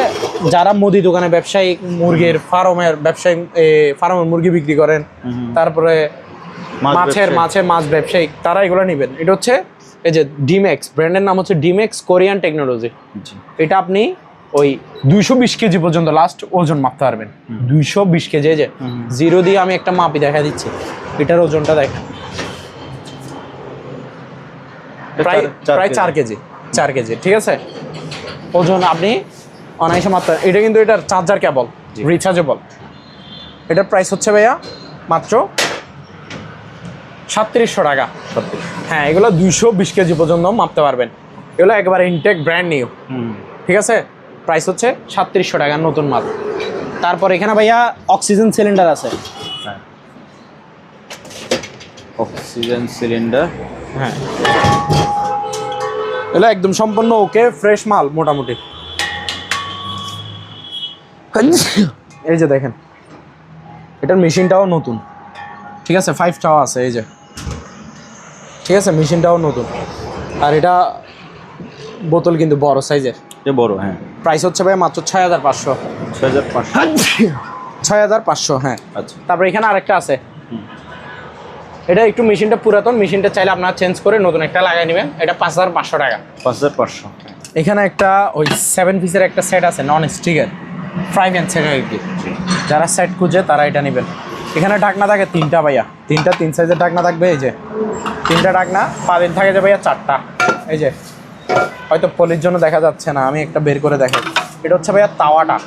যারা মুদি দোকানে ব্যবসায়ী মুরগির ফার্মের মুরগি বিক্রি করেন, তারপরে মাছ ব্যবসায়িক, তারা এগুলো নেবেন। এটা হচ্ছে এই যে ডিমেক্স, ব্র্যান্ডের নাম হচ্ছে ডিমেক্স কোরিয়ান টেকনোলজি। এটা আপনি ওই 220 কেজি পর্যন্ত লাস্ট ওজন মাপতে পারবেন। 220 কেজি। এই যে জিরো দিয়ে আমি একটা মাপি দেখা দিচ্ছি, এটার ওজনটা দেখেন, প্রায় 4 কেজি। 4 কেজি। ঠিক আছে, ওজন আপনি অনায়াসে মাত্রা। এটা কিন্তু এটার চার্জার কেবল, রিচার্জেবল। এটার প্রাইস হচ্ছে ভাইয়া মাত্র 3700 টাকা। হ্যাঁ, এগুলো 220 কেজি পর্যন্ত মাপতে পারবেন। এগুলো একেবারে ইনটেক ব্র্যান্ড নিউ। ঠিক আছে, প্রাইস হচ্ছে 3700 টাকা, নতুন মাল। তারপর এখানে ভাইয়া অক্সিজেন সিলিন্ডার আছে। Oxygen cylinder. হ্যাঁ, এগুলো একদম সম্পূর্ণ ওকে, ফ্রেশ মাল মোটামুটি। এই যে দেখেন, এটার মেশিনটাও নতুন। ঠিক আছে, 5টাও আছে। এই যে ঠিক আছে, মেশিনটাও নতুন। আর এটা বোতল কিন্তু বড় সাইজের, বড়। হ্যাঁ, প্রাইস হচ্ছে ভাই মাত্র 6500। 6500। হ্যাঁ, আচ্ছা। তারপর এখানে আরেকটা আছে, এটা একটু মেশিনটা পুরাতন, মেশিনটা চাইলে আপনারা চেঞ্জ করে নতুন একটা লাগাই নেবেন। এটা 5500 টাকা। 5500। এখানে একটা ওই 7 পিসের একটা সেট আছে, নন স্টিকের ফ্রাই প্যান সেট আর কি। যারা সেট খুঁজে তারা এটা নেবেন। এখানে ঢাকনা থাকে 3টা ভাইয়া, 3 সাইজের ঢাকনা থাকবে। এই যে 3টা ঢাকনা, পাবেন থাকে যে ভাইয়া 4টা। এই যে হয়তো পলির জন্য দেখা যাচ্ছে না, আমি একটা বের করে দেখাই। এটা হচ্ছে ভাইয়া তাওয়াটা।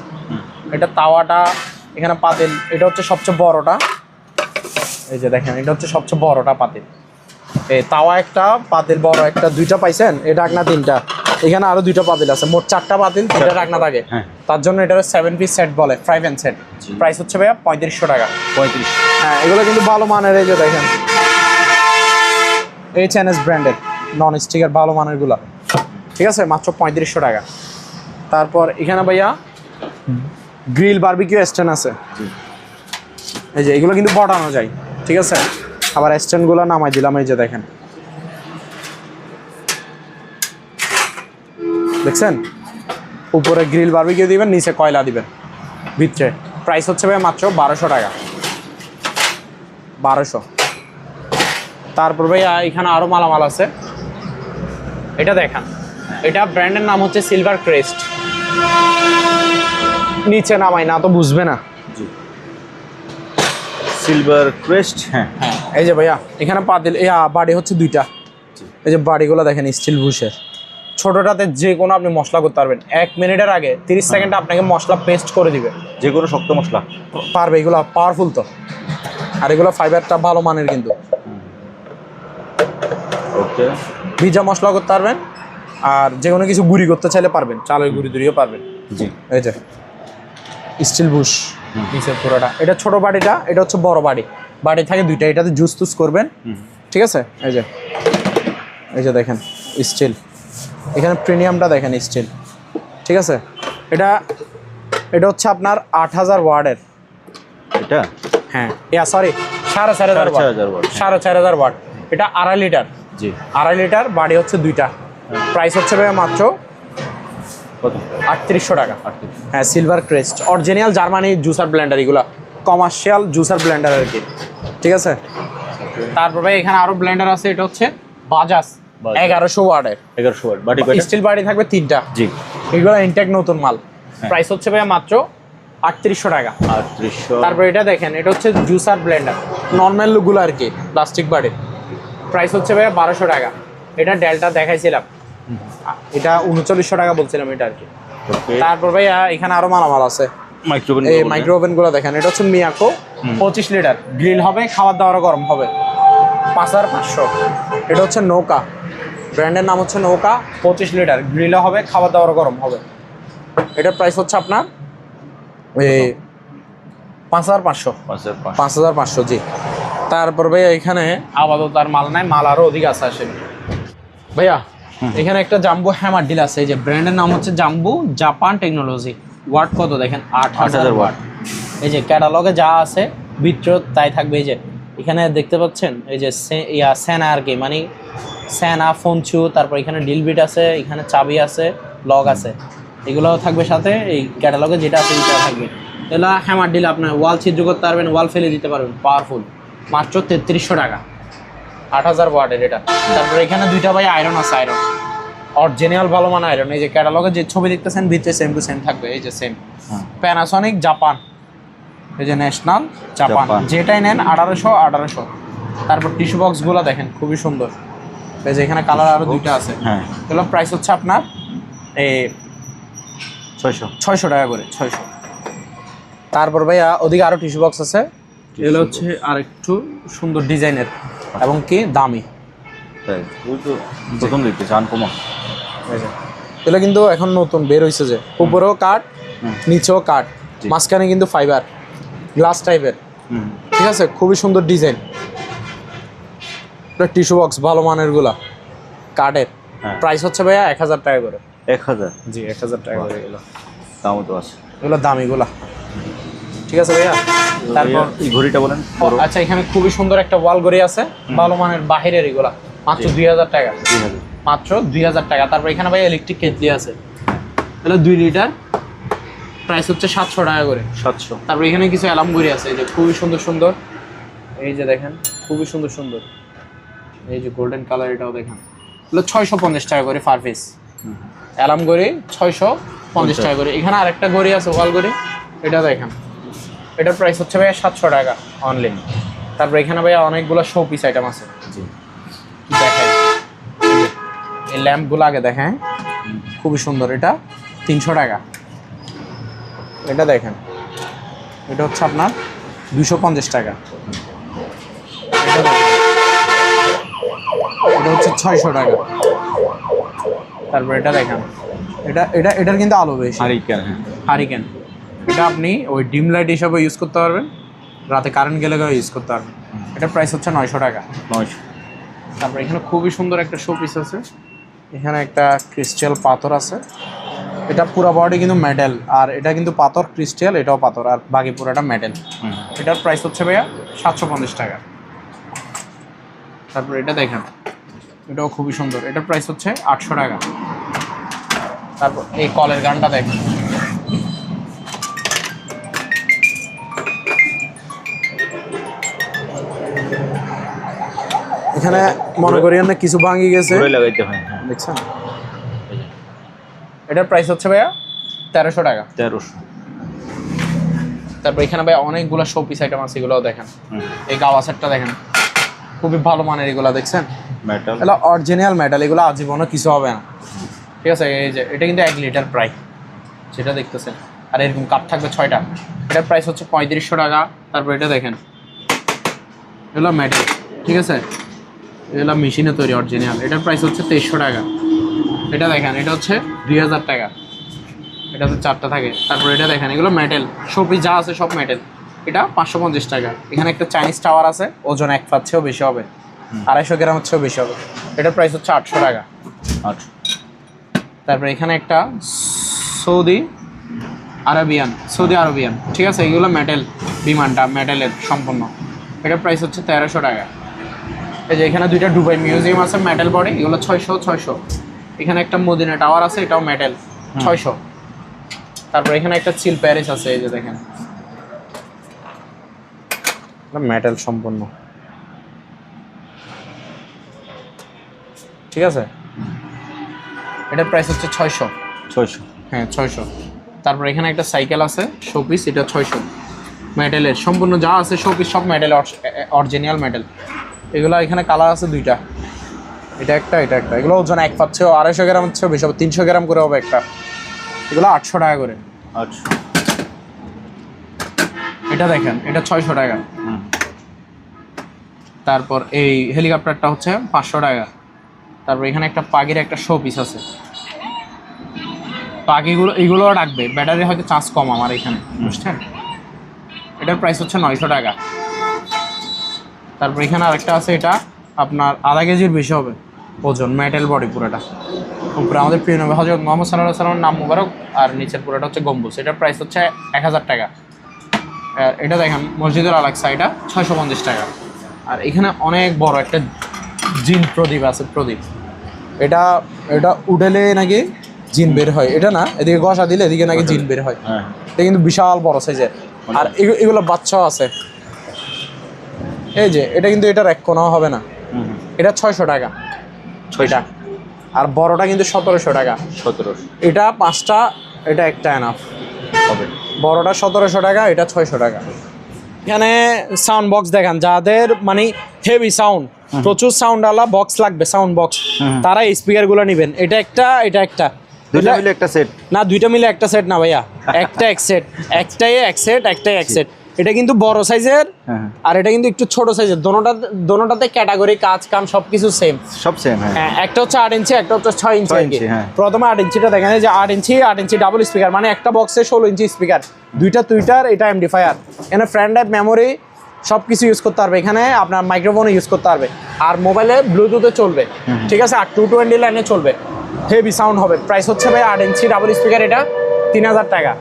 এটা তাওয়াটা, এখানে পাতিল, এটা হচ্ছে সবচেয়ে বড়টা। এই যে দেখেন, এটা হচ্ছে সবচেয়ে বড়টা পাতিল। এই তাওয়া একটা, পাতিল বড় একটা, 2টা পাইছেন। এই ঢাকনা 3টা, এখানে আরো 2টা পাতিল আছে, মোট 4টা পাতিল, 3টা ঢাকনা থাকে। তার জন্য এটা 7 পিস সেট বলে, ফ্রাই প্যান সেট। প্রাইস হচ্ছে ভাইয়া 3500 টাকা। 3500। হ্যাঁ, এগুলো কিন্তু ভালো মানের। এই যে দেখেন, HNS ব্র্যান্ডের নন স্টিকের ভালো মানের গুলা। ঠিক আছে, মাত্র 3500 টাকা। তারপর এখানে ভাইয়া গ্রিল বারবিকিউ স্ট্যান্ড আছে। এই যে এগুলো কিন্তু বটানো যায়। ঠিক আছে, আবার স্ট্যান্ডগুলো নামাই দিলাম। এই যে দেখেন, দেখছেন, উপরে গ্রিল বারবিকিউ দিবেন, নিচে কয়লা দিবেন ভিতরে। প্রাইস হচ্ছে ভাই মাত্র 1200 টাকা। 1200। তারপর ভাইয়া এখানে আরো মালামাল আছে, এটা দেখান। এটা ব্র্যান্ডের নাম হচ্ছে সিলভার ক্রেস্ট। নিচে নামাই না তো বুঝবে না। সিলভার ক্রেস্ট, হ্যাঁ হ্যাঁ এই যে ভাইয়া এখানে পাতিল বাড়ি হচ্ছে দুইটা। এই যে বাড়িগুলো দেখেন স্টিল বুশের। ছোটটাতে যে কোনো আপনি মশলা করতে পারবেন, 1 মিনিটের আগে 30 সেকেন্ডে আপনাকে মশলা পেস্ট করে দিবে। যে কোনো শক্ত মশলা পারবে, এগুলো পাওয়ারফুল তো, আর এগুলো ফাইবারটা ভালো মানের কিন্তু। ওকে, ভিজা মশলা করতে পারবেন, আর যে কোনো কিছু গুঁড়ি করতে চাইলে পারবেন, চালের গুঁড়ি টুড়িও পারবেন। জি এই যে স্টিল বুশ নিচের পুরোটা। এটা ছোট বাড়িটা, এটা হচ্ছে বড় বাড়ি। বাড়ি থাকে দুইটা, এটাতে জুস টুস করবেন, ঠিক আছে। এই যে দেখেন স্টিল, এখানে প্রিমিয়ামটা দেখেন স্টিল, ঠিক আছে। এটা হচ্ছে আপনার 8000 ওয়াটের। এটা হ্যাঁ সরি 4500 ওয়াট, 4500 ওয়াট। এটা 2.5 লিটার। জি 2.5 লিটার, বাড়ি হচ্ছে দুইটা। প্রাইস হচ্ছে ভাই মাত্র কত? 3800 টাকা। হ্যাঁ silver crest, original Germany juicer Blender, এগুলো কমার্শিয়াল জুসার ব্লেন্ডার আর কি, ঠিক আছে। তারপর ভাই এখানে আরো ব্লেন্ডার আছে, এটা হচ্ছে বাজাজ 1100 ওয়াটের। 1100 ওয়াট বাটি কয়টা? স্টিল বাড়ি থাকবে 3টা। জি এগুলো ইনটেক নতুন মাল। প্রাইস হচ্ছে ভাই মাত্র 3800 টাকা। 3800। তারপর এটা দেখেন, এটা হচ্ছে জুসার ব্লেন্ডার নর্মাল গুলো আর কি, প্লাস্টিক বাড়ির। প্রাইস হচ্ছে ভাই 1200 টাকা। এটা ডেল্টা দেখাইছিলাম, এটা 3900 টাকা বলছিলাম এটা আর কি। তারপর ভাই এখানে আরো মালামাল আছে। মাইক্রোওভেন, এই মাইক্রোওভেন গুলো দেখেন, এটা হচ্ছে মিয়াকো 25 লিটার, গ্রিল হবে, খাবার দাবার গরম হবে, 5500। এটা হচ্ছে নৌকা, ব্র্যান্ডের নাম হচ্ছে নৌকা, 25 লিটার, গ্রিলও হবে, খাবার দাবার গরম হবে। এটার প্রাইস হচ্ছে আপনার এই 5500। 5500 জি। তারপর ভাইয়া এখানে আপাতত আর মাল নাই, মাল আরো অধিক আছে আসেন ভাইয়া। এখানে একটা জাম্বো হ্যামার ডিল আছে, এই যে ব্র্যান্ডের নাম হচ্ছে জাম্বো জাপান টেকনোলজি। ওয়াট কত দেখেন, 8000 ওয়াট। এই যে ক্যাটালগে যা আছে ভিতর তাই থাকবে। এই যে এখানে দেখতে পাচ্ছেন, এই যে সেনা আর কি, মানে সেনা ফোনচু, তারপর এখানে ডিল বিট আছে, এখানে চাবি আছে, লগ আছে, এগুলো থাকবে সাথে। এই ক্যাটালগে যেটা আছে এটা থাকবে। এগুলো হ্যামার ডিল, আপনার ওয়াল ছিদ্র করতে পারবেন, ওয়াল ফেলে দিতে পারবেন, পাওয়ারফুল। মাত্র 3300 টাকা, 8000 ওয়াটের এটা। তারপরে এখানে দুইটা ভাই আয়রন আছে, আয়রন অরিজিনাল ভালো মানের আয়রন। এই যে ক্যাটালগে যে ছবি দেখতেছেন ভিতরে সেম টু সেম থাকবে। এই যে সেম প্যানাসনিক জাপান, এই যে ন্যাশনাল জাপান, যেটাই নেন 1800। তারপর টিস্যু বক্সগুলো দেখেন খুবই সুন্দর। এই যে এখানে কালার আরো দুইটা আছে। হ্যাঁ এগুলো প্রাইস হচ্ছে আপনার এই 600 টাকা করে, 600। তারপর ভাইয়া ওদিকে আরো টিস্যু বক্স আছে, এগুলো হচ্ছে আর একটু সুন্দর ডিজাইনের এবং কি দামি। প্রথম দেখতে চান কমা, এগুলো কিন্তু এখন নতুন বের হয়েছে, যে উপরেও কাঠ, নিচেও কাঠ, মাঝখানে কিন্তু ফাইবার গ্লাস টাইপের, ঠিক আছে। খুবই সুন্দর ডিজাইন। টিস্যু বক্স ভালো মানের গুলা কাঠের। প্রাইস হচ্ছে ভাইয়া 1000 টাকা করে। 1000? জি 1000 টাকা করে। এগুলো দামও তো আছে, এগুলো দামিগুলা, ঠিক আছে ভাইয়া। তারপর এই ঘড়িটা বলেন। আচ্ছা এখানে খুবই সুন্দর একটা ওয়াল ঘড়ি আছে, ভালো মানের বাহিরের, এগুলা মাত্র 2000 টাকা, মাত্র 2000 টাকা। তারপর এখানে ভাই ইলেকট্রিক কেটলি আছে, তাহলে 2 লিটার, প্রাইস হচ্ছে 700 টাকা করে। 700। তারপর এখানে কিছু অ্যালার্ম ঘড়ি আছে, এই যে খুবই সুন্দর সুন্দর, এই যে দেখেন খুবই সুন্দর সুন্দর, এই যে গোল্ডেন কালার, এটাও দেখেন। এগুলো 650 টাকা করে পার পিস। অ্যালার্ম ঘড়ি 650 টাকা করে। এখানে আরেকটা ঘড়ি আছে ওয়াল ঘড়ি, এটা দেখেন, এটার প্রাইস হচ্ছে ভাইয়া 700 টাকা অনলি। তারপর এখানে ভাইয়া অনেকগুলো শো পিস আইটেম আছে, দেখাই। এই ল্যাম্পগুলো আগে দেখেন, খুবই সুন্দর, এটা 300 টাকা। এটা দেখেন, এটা হচ্ছে আপনার 250 টাকা। এটা দেখেন, এটা হচ্ছে 600 টাকা। তারপর এটা দেখেন, এটার কিন্তু আলো বেশি, হারিকেন। এটা আপনি ওই ডিম লাইট হিসাবে ইউজ করতে পারবেন, রাতে কারেন্ট গেলে ইউজ করতে পারবেন। এটার প্রাইস হচ্ছে 900 টাকা। 900। তারপর এখানে খুবই সুন্দর একটা শো পিস আছে, এখানে একটা ক্রিস্টাল পাথর আছে, এটা পুরো বডি কিন্তু মেটাল, আর এটা কিন্তু পাথর ক্রিস্টাল, এটাও পাথর, আর বাকি পুরোটা মেটাল। এটার প্রাইস হচ্ছে ভাইয়া 750 টাকা। তারপর এটা দেখেন, এটাও খুবই সুন্দর, এটার প্রাইস হচ্ছে 800 টাকা। তারপর এই কলের গানটা দেখেন, এখানে মনে করি না কিছু ভাঙি গেছে, লাগাইতে হয়, দেখছেন এটার প্রাইস হচ্ছে ভাইয়া 1300 টাকা। 1300। তারপর এখানে ভাই অনেকগুলো শো পিস আইটেম আছে, এগুলোও দেখেন। এই গাওয়া সেটটা দেখেন, খুবই ভালো মানের এগুলো, দেখছেন মেটাল, এগুলো অরিজিনাল মেটাল, এগুলো আজীবনও কিছু হবে না, ঠিক আছে। এই যে এটা কিন্তু 1 লিটার প্রায়, সেটা দেখতেছেন। আর এরকম কাপ থাকবে 6টা, এটার প্রাইস হচ্ছে 3500 টাকা। তারপর এটা দেখেন, এগুলো মেটাল, ঠিক আছে, এগুলো মেশিনে তৈরি অরিজিনাল, এটার প্রাইস হচ্ছে 2300 টাকা। এটা দেখেন, এটা হচ্ছে 2000 টাকা, এটাতে 4টা থাকে। তারপর এটা দেখেন, এগুলো মেটাল, শোপিস যা আছে সব মেটাল, এটা 550 টাকা। এখানে একটা চাইনিজ টাওয়ার আছে, ওজন 1 পাচ্ছেও বেশি হবে, 250 গ্রাম হচ্ছেও বেশি হবে, এটার প্রাইস হচ্ছে 800 টাকা। আচ্ছা। তারপর এখানে একটা সৌদি আরবিয়ান, ঠিক আছে, এগুলো মেটাল, বিমানটা মেটালের সম্পূর্ণ, এটার প্রাইস হচ্ছে 1300 টাকা। এই যে এখানে 2টা দুবাই মিউজিয়াম আছে মেটাল বডি, এগুলো 600। এখানে একটা মদিনা টাওয়ার আছে, এটাও মেটাল, 600। তারপর এখানে একটা চিল প্যারিস আছে, এই যে দেখেন মেটাল সম্পূর্ণ, ঠিক আছে, এটার প্রাইস হচ্ছে 600। হ্যাঁ 600। তারপর এখানে একটা সাইকেল আছে শোপিস, এটা 600, মেটালের সম্পূর্ণ যা আছে শোপিস সব মেটাল, অরিজিনাল মেটাল। এগুলো এখানে কালার আছে 2টা, এটা একটা, এগুলো ওজন 1 পাচ্ছেও 250 গ্রাম হচ্ছেও বেশি হবে, 300 গ্রাম করে হবে একটা, এগুলো 800 টাকা করে। আচ্ছা। এটা দেখেন, এটা 600 টাকা। তারপর এই হেলিকপ্টারটা হচ্ছে 500 টাকা। তারপর এখানে একটা পাখির একটা শো পিস আছে, পাখিগুলো এগুলো রাখবে, ব্যাটারি হয়তো চার্জ কম আমার এখানে, বুঝছেন, এটার প্রাইস হচ্ছে 900 টাকা। তারপর এখানে আরেকটা আছে, এটা আপনার আধা কেজির বেশি হবে ওজন, মেটাল বডি পুরোটা, উপরে আমাদের প্রিয় নবী হযরত মুহাম্মদ সাল্লাল্লাহু আলাইহি ওয়াসাল্লামের নাম মুবারক, আর নিচের পুরোটা হচ্ছে গম্বুজ, এটার প্রাইস হচ্ছে 1000 টাকা। আর এটা দেখেন মসজিদুল আলাকসা, এটা 650 টাকা। আর এখানে অনেক বড় একটা জিন প্রদীপ আছে, প্রদীপ, এটা উঠেলে নাকি জিন বের হয়, এটা না, এদিকে ঘষা দিলে এদিকে নাকি জিন বের হয়, এটা কিন্তু বিশাল বড় সাইজের। আর এগুলো বাচ্চাও আছে, এই যে এটা কিন্তু এটার এক কোনাও হবে না, এটা 600 টাকা 6টা। আর বড়টা কিন্তু 1700 টাকা। 1700। এটা 5টা, এটা একটা এনাফ হবে। বড়টা 1700 টাকা, এটা 600 টাকা। এখানে সাউন্ড বক্স দেখান, যাদের মানে হেভি সাউন্ড, প্রচুর সাউন্ড আলা বক্স লাগবে, সাউন্ড বক্স, তারা এই স্পিকারগুলো নেবেন। এটা একটা, দুইটা মিলে একটা সেট না, দুইটা মিলে একটা সেট না ভাইয়া, একটা এক সেট, একটাই এক সেট। এটা কিন্তু বড় সাইজের, আর এটা কিন্তু একটু ছোট সাইজের, দোনোটাতে ক্যাটাগরি, কাজ কাম সবকিছু সেম, সব সেম। হ্যাঁ, একটা হচ্ছে 8 ইঞ্চি, একটা হচ্ছে 6 ইঞ্চি। প্রথমে 8 ইঞ্চিটা দেখেন, যে 8 ইঞ্চি ডাবল স্পিকার, মানে একটা বক্সে 16 ইঞ্চি স্পিকার, দুইটা টুইটার, এটা এমডিফায়ার, এখানে ফ্রেন্ড অ্যাপ, মেমোরি সব কিছু ইউজ করতে পারবে, এখানে আপনার মাইক্রোফোনও ইউজ করতে পারবে, আর মোবাইলে ব্লুটুথে চলবে, ঠিক আছে, আর 220 লাইনে চলবে, হেভি সাউন্ড হবে। প্রাইস হচ্ছে ভাই 8 ইঞ্চি ডাবল স্পিকার, এটা 3000 টাকা।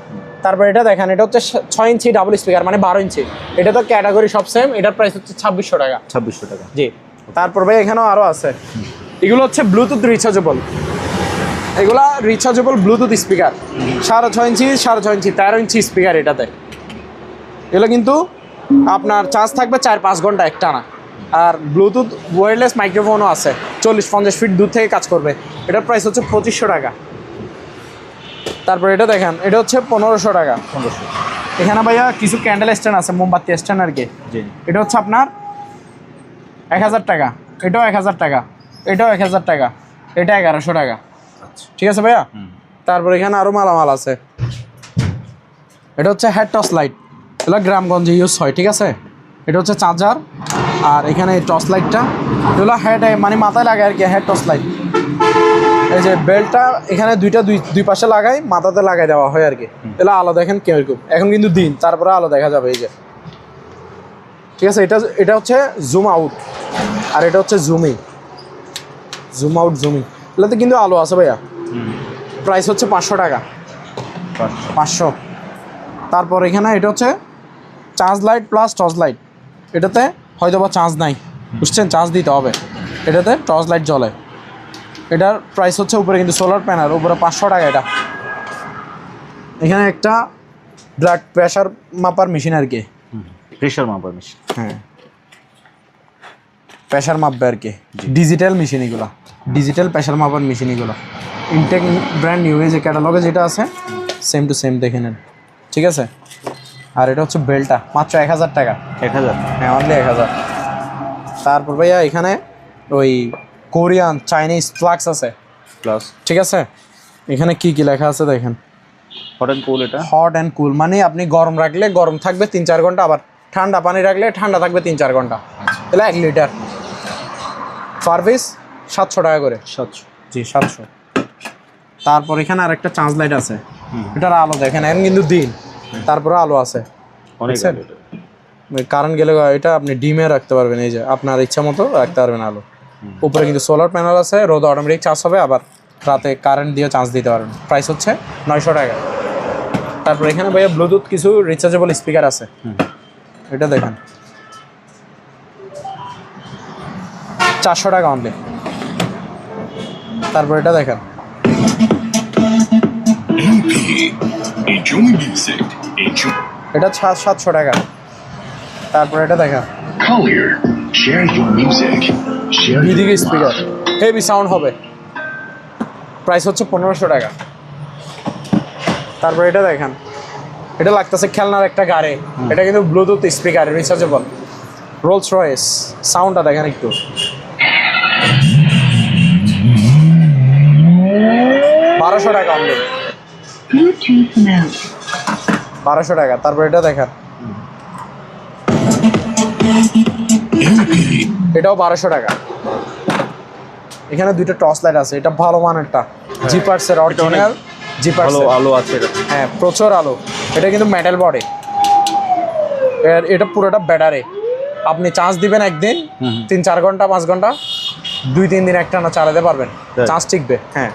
তারপর এটা দেখেন, এটা হচ্ছে 6 ইঞ্চি ডাবল স্পিকার, মানে 12 ইঞ্চি, এটা তো ক্যাটাগরি সব সেম, এটার প্রাইস হচ্ছে 2600 টাকা। 2600 টাকা, জি। তারপর ভাই এখানেও আরও আছে, এগুলো হচ্ছে ব্লুটুথ রিচার্জেবল, এগুলা রিচার্জেবল ব্লুটুথ স্পিকার, 6.5 ইঞ্চি 13 ইঞ্চি স্পিকার এটাতে। এগুলো কিন্তু আপনার চার্জ থাকবে 4-5 ঘন্টা একটানা, আর ব্লুটুথ ওয়্যারলেস মাইক্রোফোনও আছে, 40-50 ফিট দূর থেকে কাজ করবে, এটার প্রাইস হচ্ছে 2500 টাকা। তারপর এটা দেখেন, এটা হচ্ছে 1500 টাকা। 1500। এখানে ভাইয়া কিছু ক্যান্ডেল স্ট্যান্ড আছে, মোমবাতি স্ট্যান্ড আর কি, এটা হচ্ছে আপনার 1000 টাকা, এটাও 1000 টাকা, এটাও 1000 টাকা, এটা 1100 টাকা, ঠিক আছে ভাইয়া। তারপর এখানে আরও মালামাল আছে, এটা হচ্ছে হেড টর্চ লাইট, এগুলো গ্রামগঞ্জে ইউজ হয়, ঠিক আছে, এটা হচ্ছে চার্জার, আর এখানে টর্চ লাইটটা, এগুলো হেড মানে মাথায় লাগায় আর কি, হেড টর্চ লাইট। এই যে বেল্টটা এখানে দুই পাশে লাগাই, মাথাতে লাগাই দেওয়া হয় আর কি, এগুলো আলো দেখেন কিরকম, এখন কিন্তু দিন, তারপরে আলো দেখা যাবে, এই যে, ঠিক আছে। এটা হচ্ছে জুম আউট, আর এটা হচ্ছে জুম আউট, এগুলোতে কিন্তু আলো আছে ভাইয়া। প্রাইস হচ্ছে 500 টাকা, 500। তারপর এখানে এটা হচ্ছে charge light plus torch light, এটাতে হয়তো বা চার্জ নাই, বুঝছেন, চার্জ দিতে হবে, এটাতে টর্চ লাইট জ্বলে, এটার প্রাইস হচ্ছে উপরে কিন্তু সোলার প্যানেল, উপরে 500 টাকা এটা। এখানে একটা ব্লাড প্রেশার মাপার মেশিন আর কি, প্রেশার মাপার মেশিন, হ্যাঁ, প্রেশার মাপবে আর কি, ডিজিটাল মেশিন এগুলা, ডিজিটাল প্রেশার মাপার মেশিন এগুলো। ইনটেক ব্র্যান্ড নিউ, এই যে ক্যাটালগে যেটা আছে সেম টু সেম দেখে নেন, ঠিক আছে। আর এটা হচ্ছে বেলটা, মাত্র 1000 টাকা। 1000? হ্যাঁ, অনলি 1000। তারপর ভাইয়া এখানে ওই কোরিয়ান চাইনিজ ফ্লাক্স আছে প্লাস, ঠিক আছে। এখানে কি কি লেখা আছে দেখেন। হট অ্যান্ড কুল। এটা হট অ্যান্ড কুল মানে আপনি গরম রাখলে গরম থাকবে 3-4 ঘন্টা, আবার ঠান্ডা পানি রাখলে ঠান্ডা থাকবে 3-4 ঘন্টা। তাহলে 1 লিটার সার্ভিস 700 টাকা করে। 700? জি 700। তারপর এখানে আরেকটা চার্জ লাইট আছে, এটার আলো দেখেন, এখন কিন্তু দিন, তারপরে আলো আছে অনেক। কারেন্ট গেলে এটা আপনি ডিমে রাখতে পারবেন, এই যে আপনার ইচ্ছা মতো রাখতে পারবেন আলো। উপরে কিন্তু সোলার প্যানেল আছে, রোদ অটোমেটিক চার্জ হবে, আবার রাতে কারেন্ট দিয়ে চার্জ দিতে পারবেন। প্রাইস হচ্ছে 900 টাকা। তারপর এখানে ভাইয়া ব্লুটুথ কিছু রিচার্জেবল স্পিকার আছে, এটা দেখেন 400 টাকা অনলি। তারপর এটা দেখেন এটা 700 টাকা। তারপর এটা দেখেন বিদিকে স্পিকার, হেভি সাউন্ড হবে, প্রাইস হচ্ছে 1500 টাকা। তারপর এটা দেখেন, এটা লাগতেছে খেলনার একটা গাড়ি, এটা কিন্তু Bluetooth speaker rechargeable, Rolls Royce. সাউন্ডটা দেখেন একটু, 1200 টাকা অনলি, 1200 টাকা। তারপর এটা দেখেন, এটাও 1200 টাকা। এখানে দুইটা টর্চ লাইট আছে, এটা ভালো মানেরটা, জিপার্সের অরিজিনাল জিপার্স। ভালো আলো আছে এটা। হ্যাঁ, প্রচুর আলো। এটা কিন্তু মেটাল বডি, এটা পুরোটা ব্যাটারি। আপনি চার্জ দিবেন একদিন, 3-4 ঘন্টা 5 ঘন্টা, 2-3 দিন একটানা চালাতে পারবেন, চার্জ টিকবে। হ্যাঁ,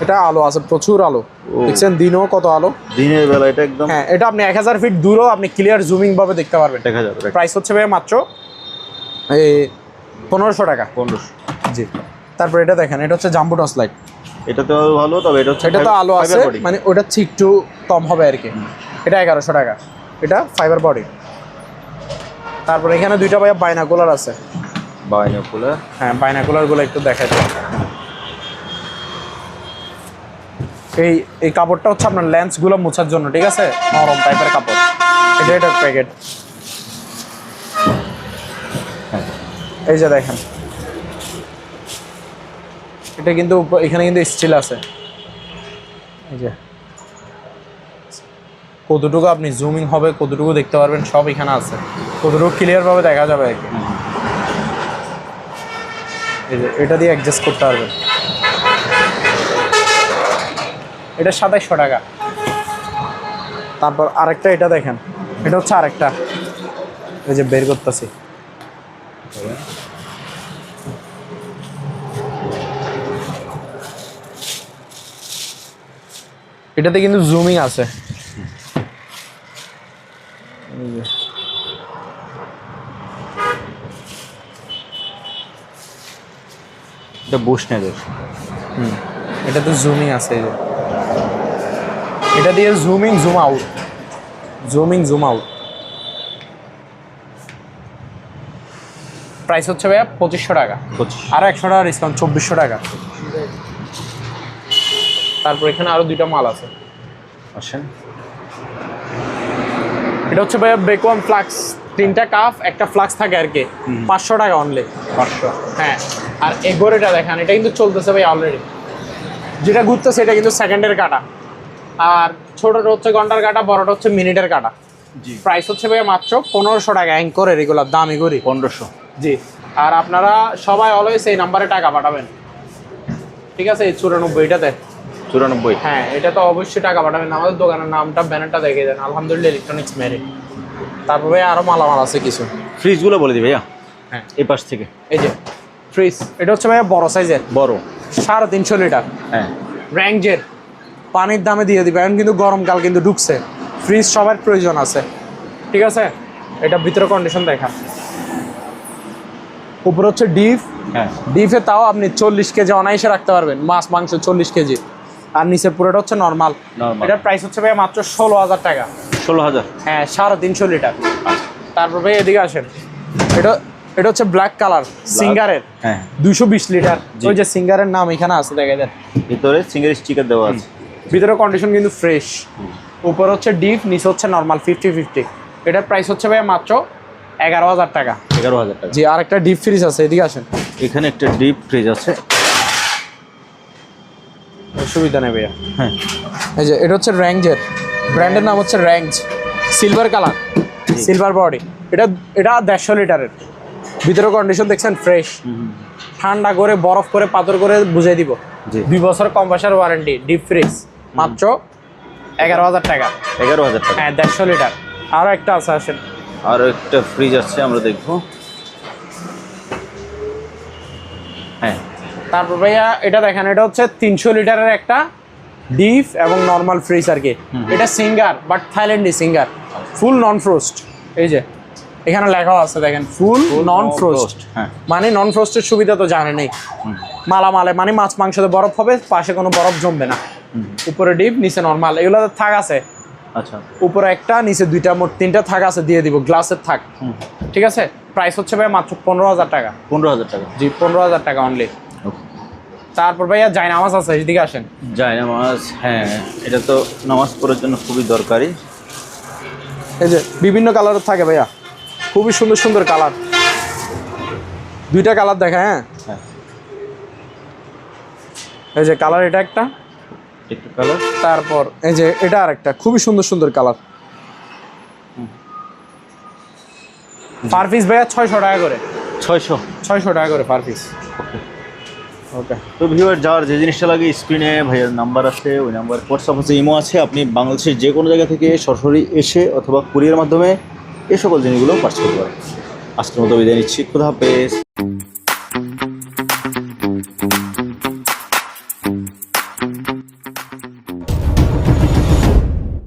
এটা আলো আছে, প্রচুর আলো দেখছেন, দিনও কত আলো, দিনের বেলা এটা একদম। হ্যাঁ, এটা আপনি 1000 ফিট দূরও আপনি ক্লিয়ার জুমিং ভাবে দেখতে পারবেন, দেখা যাবে। প্রাইস হচ্ছে ভাই মাত্র এই 1500 টাকা। 1500? জি। তারপর এটা দেখেন, এটা হচ্ছে জাম্বো টর্চ লাইট, এটা তো ভালো, তবে এটা হচ্ছে এটা তো আলো আছে, মানে ওটা একটু কম হবে আর কি। এটা 1100 টাকা, এটা ফাইবার বডি। তারপর এখানে দুইটা ভাইয়া বাইনাকুলার আছে। বাইনাকুলার? হ্যাঁ, বাইনাকুলারগুলো একটু দেখাই দেয়। এই কাপড়টা হচ্ছে আপনার লেন্সগুলো মোছার জন্য, ঠিক আছে, নরম টাইপের কাপড়। এটার প্যাকেট, এই যে দেখেন, এটা কিন্তু এখানে কিন্তু স্টিল আছে, এই যে কতটুকু আপনি জুমিং হবে, কতটুকু দেখতে পারবেন সব এখানে আছে, কতটুকু ক্লিয়ার ভাবে দেখা যাবে আর কি। এই যে এটা দিয়ে অ্যাডজাস্ট করতে পারবেন। এটা 2700 টাকা। তারপর আরেকটা, এটা দেখেন, এটা হচ্ছে আরেকটা, এই যে বের করতেছি, এটাতে কিন্তু জুমিং আছে। এটা বুশনেদের। এটাতে জুমিং আছে, এই যে এটা দিয়ে zooming zoom out, zooming zoom out. Price হচ্ছে ভাইয়া 2500 টাকা। আর 100 টাকা ডিসকাউন্ট, 2400 টাকা। তারপর এখানে আরো দুইটা মাল আছে, আসেন। এটা হচ্ছে ভাইয়া বেকওয়ান ফ্লাক্স, 3টা কাপ একটা ফ্লাক্স থাকে আর কি, 500 টাকা অনলি। 500? হ্যাঁ। আর এই গড়িটা দেখেন, এটা কিন্তু চলতেছে ভাই অলরেডি, যেটা ঘুরতেছে এটা কিন্তু সেকেন্ডের কাটা, আর ছোটটা হচ্ছে ঘন্টার কাটা, বড়টা হচ্ছে মিনিটের কাটা। প্রাইস হচ্ছে ভাইয়া মাত্র 1500 টাকা। অ্যাঙ্করের এগুলো দামি গড়ি 1500? জি। আর আপনারা সবাই অলওয়েজ এই নাম্বারে টাকা পাঠাবেন, ঠিক আছে, এই 94টাতে। 94? হ্যাঁ, এটা তো অবশ্যই টাকা পাঠাবেন। আমাদের দোকানের নামটা, ব্যানারটা দেখে দেন, আলহামদুলিল্লাহ ইলেকট্রনিক্স মেরিট। তারপর ভাই আরো মালামাল আছে কিছু। ফ্রিজগুলো বলে দিই ভাইয়া। হ্যাঁ, এই পাশ থেকে। এই যে ফ্রিজ, এটা হচ্ছে ভাইয়া বড় সাইজের, বড়, 350 লিটার। হ্যাঁ, র্যাঙ্গের, পানির দামে দিয়ে দিবে। এখন কিন্তু গরমকাল কিন্তু ঢুকছে, ফ্রিজ সবার প্রয়োজন আছে, ঠিক আছে। এটা ভিতরে কন্ডিশন দেখা, উপরে হচ্ছে ডিপ। হ্যাঁ, ডিপে তাও আপনি 40 কেজি অনায়াসে রাখতে পারবেন, মাছ মাংস 40 কেজি। আর নিচে পুরোটা হচ্ছে নর্মাল। এটার প্রাইস হচ্ছে ভাই মাত্র 16000 টাকা। 16000? হ্যাঁ, 350 লিটার। তারপর ভাই এদিকে আসেন, এটা এটা হচ্ছে ব্ল্যাক কালার সিঙ্গারের, হ্যাঁ 220 লিটার। ওই যে সিঙ্গারের নাম এখানে আছে দেখা যায়, ভিতরে সিঙ্গেল স্টিকার দেওয়া আছে। ভিতরে কন্ডিশন কিন্তু ফ্রেশ। উপর হচ্ছে ডিপ, নিচে হচ্ছে নর্মাল 50-50। এটার প্রাইস হচ্ছে ভাইয়া মাত্র 11,000 টাকা। 11,000 টাকা। জি, আর একটা ডিপ ফ্রিজ আছে, এদিকে আসেন। এখানে একটা ডিপ ফ্রিজ আছে, অসুবিধা নেই ভাইয়া। হ্যাঁ এই যে এটা হচ্ছে র্যাঞ্জের, ব্র্যান্ডের নাম হচ্ছে র্যাঞ্জ, সিলভার কালার, সিলভার বডি। এটা 150 লিটারের। ভিতরে কন্ডিশন দেখছেন ফ্রেশ, ঠান্ডা করে বরফ করে পাথর করে বুঝিয়ে দিব। জি। 2 বছর কম্প্রেসার ওয়ারেন্টি, ডিপ ফ্রিজ, মাত্র 11,000 টাকা। 11,000 টাকা। হ্যাঁ 150 লিটার। আরও একটা আছে, আসেন। আরও একটা ফ্রিজ আছে, আমরা দেখবো। হ্যাঁ তারপর ভাইয়া এটা দেখেন, এটা হচ্ছে 300 লিটারের একটা ডিপ এবং নর্মাল ফ্রিজ আর কি। এটা সিঙ্গার, বাট থাইল্যান্ডি সিঙ্গার, ফুল নন ফ্রোস্ট। এই যে এখানে লেখাও আছে দেখেন, ফুল নন ফ্রোস্ট। হ্যাঁ মানে নন ফ্রোস্টের সুবিধা তো জানেনই, মালামালে মানে মাছ মাংসতে বরফ হবে, পাশে কোনো বরফ জমবে না। উপরে ডিপ, নিচে নর্মাল, এগুলো থাক আছে। আচ্ছা, উপরে একটা, নিচে 2টা, মোট 3টা থাক আছে, দিয়ে দিব গ্লাসের থাক। ঠিক আছে, প্রাইস হচ্ছে ভাই মাত্র 15,000 টাকা। 15,000 টাকা। জি, 15,000 টাকা অনলি। তারপর ভাইয়া যাই নামাজ আছে, এদিকে আসেন। যায় নামাজ, হ্যাঁ এটা তো নামাজ পড়ার জন্য খুবই দরকারি। এই যে বিভিন্ন কালারের থাকে ভাইয়া, খুবই সুন্দর সুন্দর কালার। 2টা কালার দেখা, হ্যাঁ হ্যাঁ এই যে কালার, এটা একটা, একটু কালার। তারপর এই যে এটা আর একটা, খুবই সুন্দর সুন্দর কালার। পার পিস ভাইয়া 600 টাকা করে। 600 টাকা করে পার পিস। ওকে। তো ভিউয়ার, যার যে জিনিসটা লাগে স্ক্রিনে ভাইয়ার নাম্বার আছে, ওই নাম্বার হোয়াটসঅ্যাপ আছে, ইমো আছে। আপনি বাংলাদেশের যে কোনো জায়গা থেকে সরাসরি এসে অথবা কুরিয়ার মাধ্যমে এই সকল জিনিসগুলো পারচেজ করতে পারেন। আজকের মতো বিদায় নিচ্ছি, খুদা হাফেজ।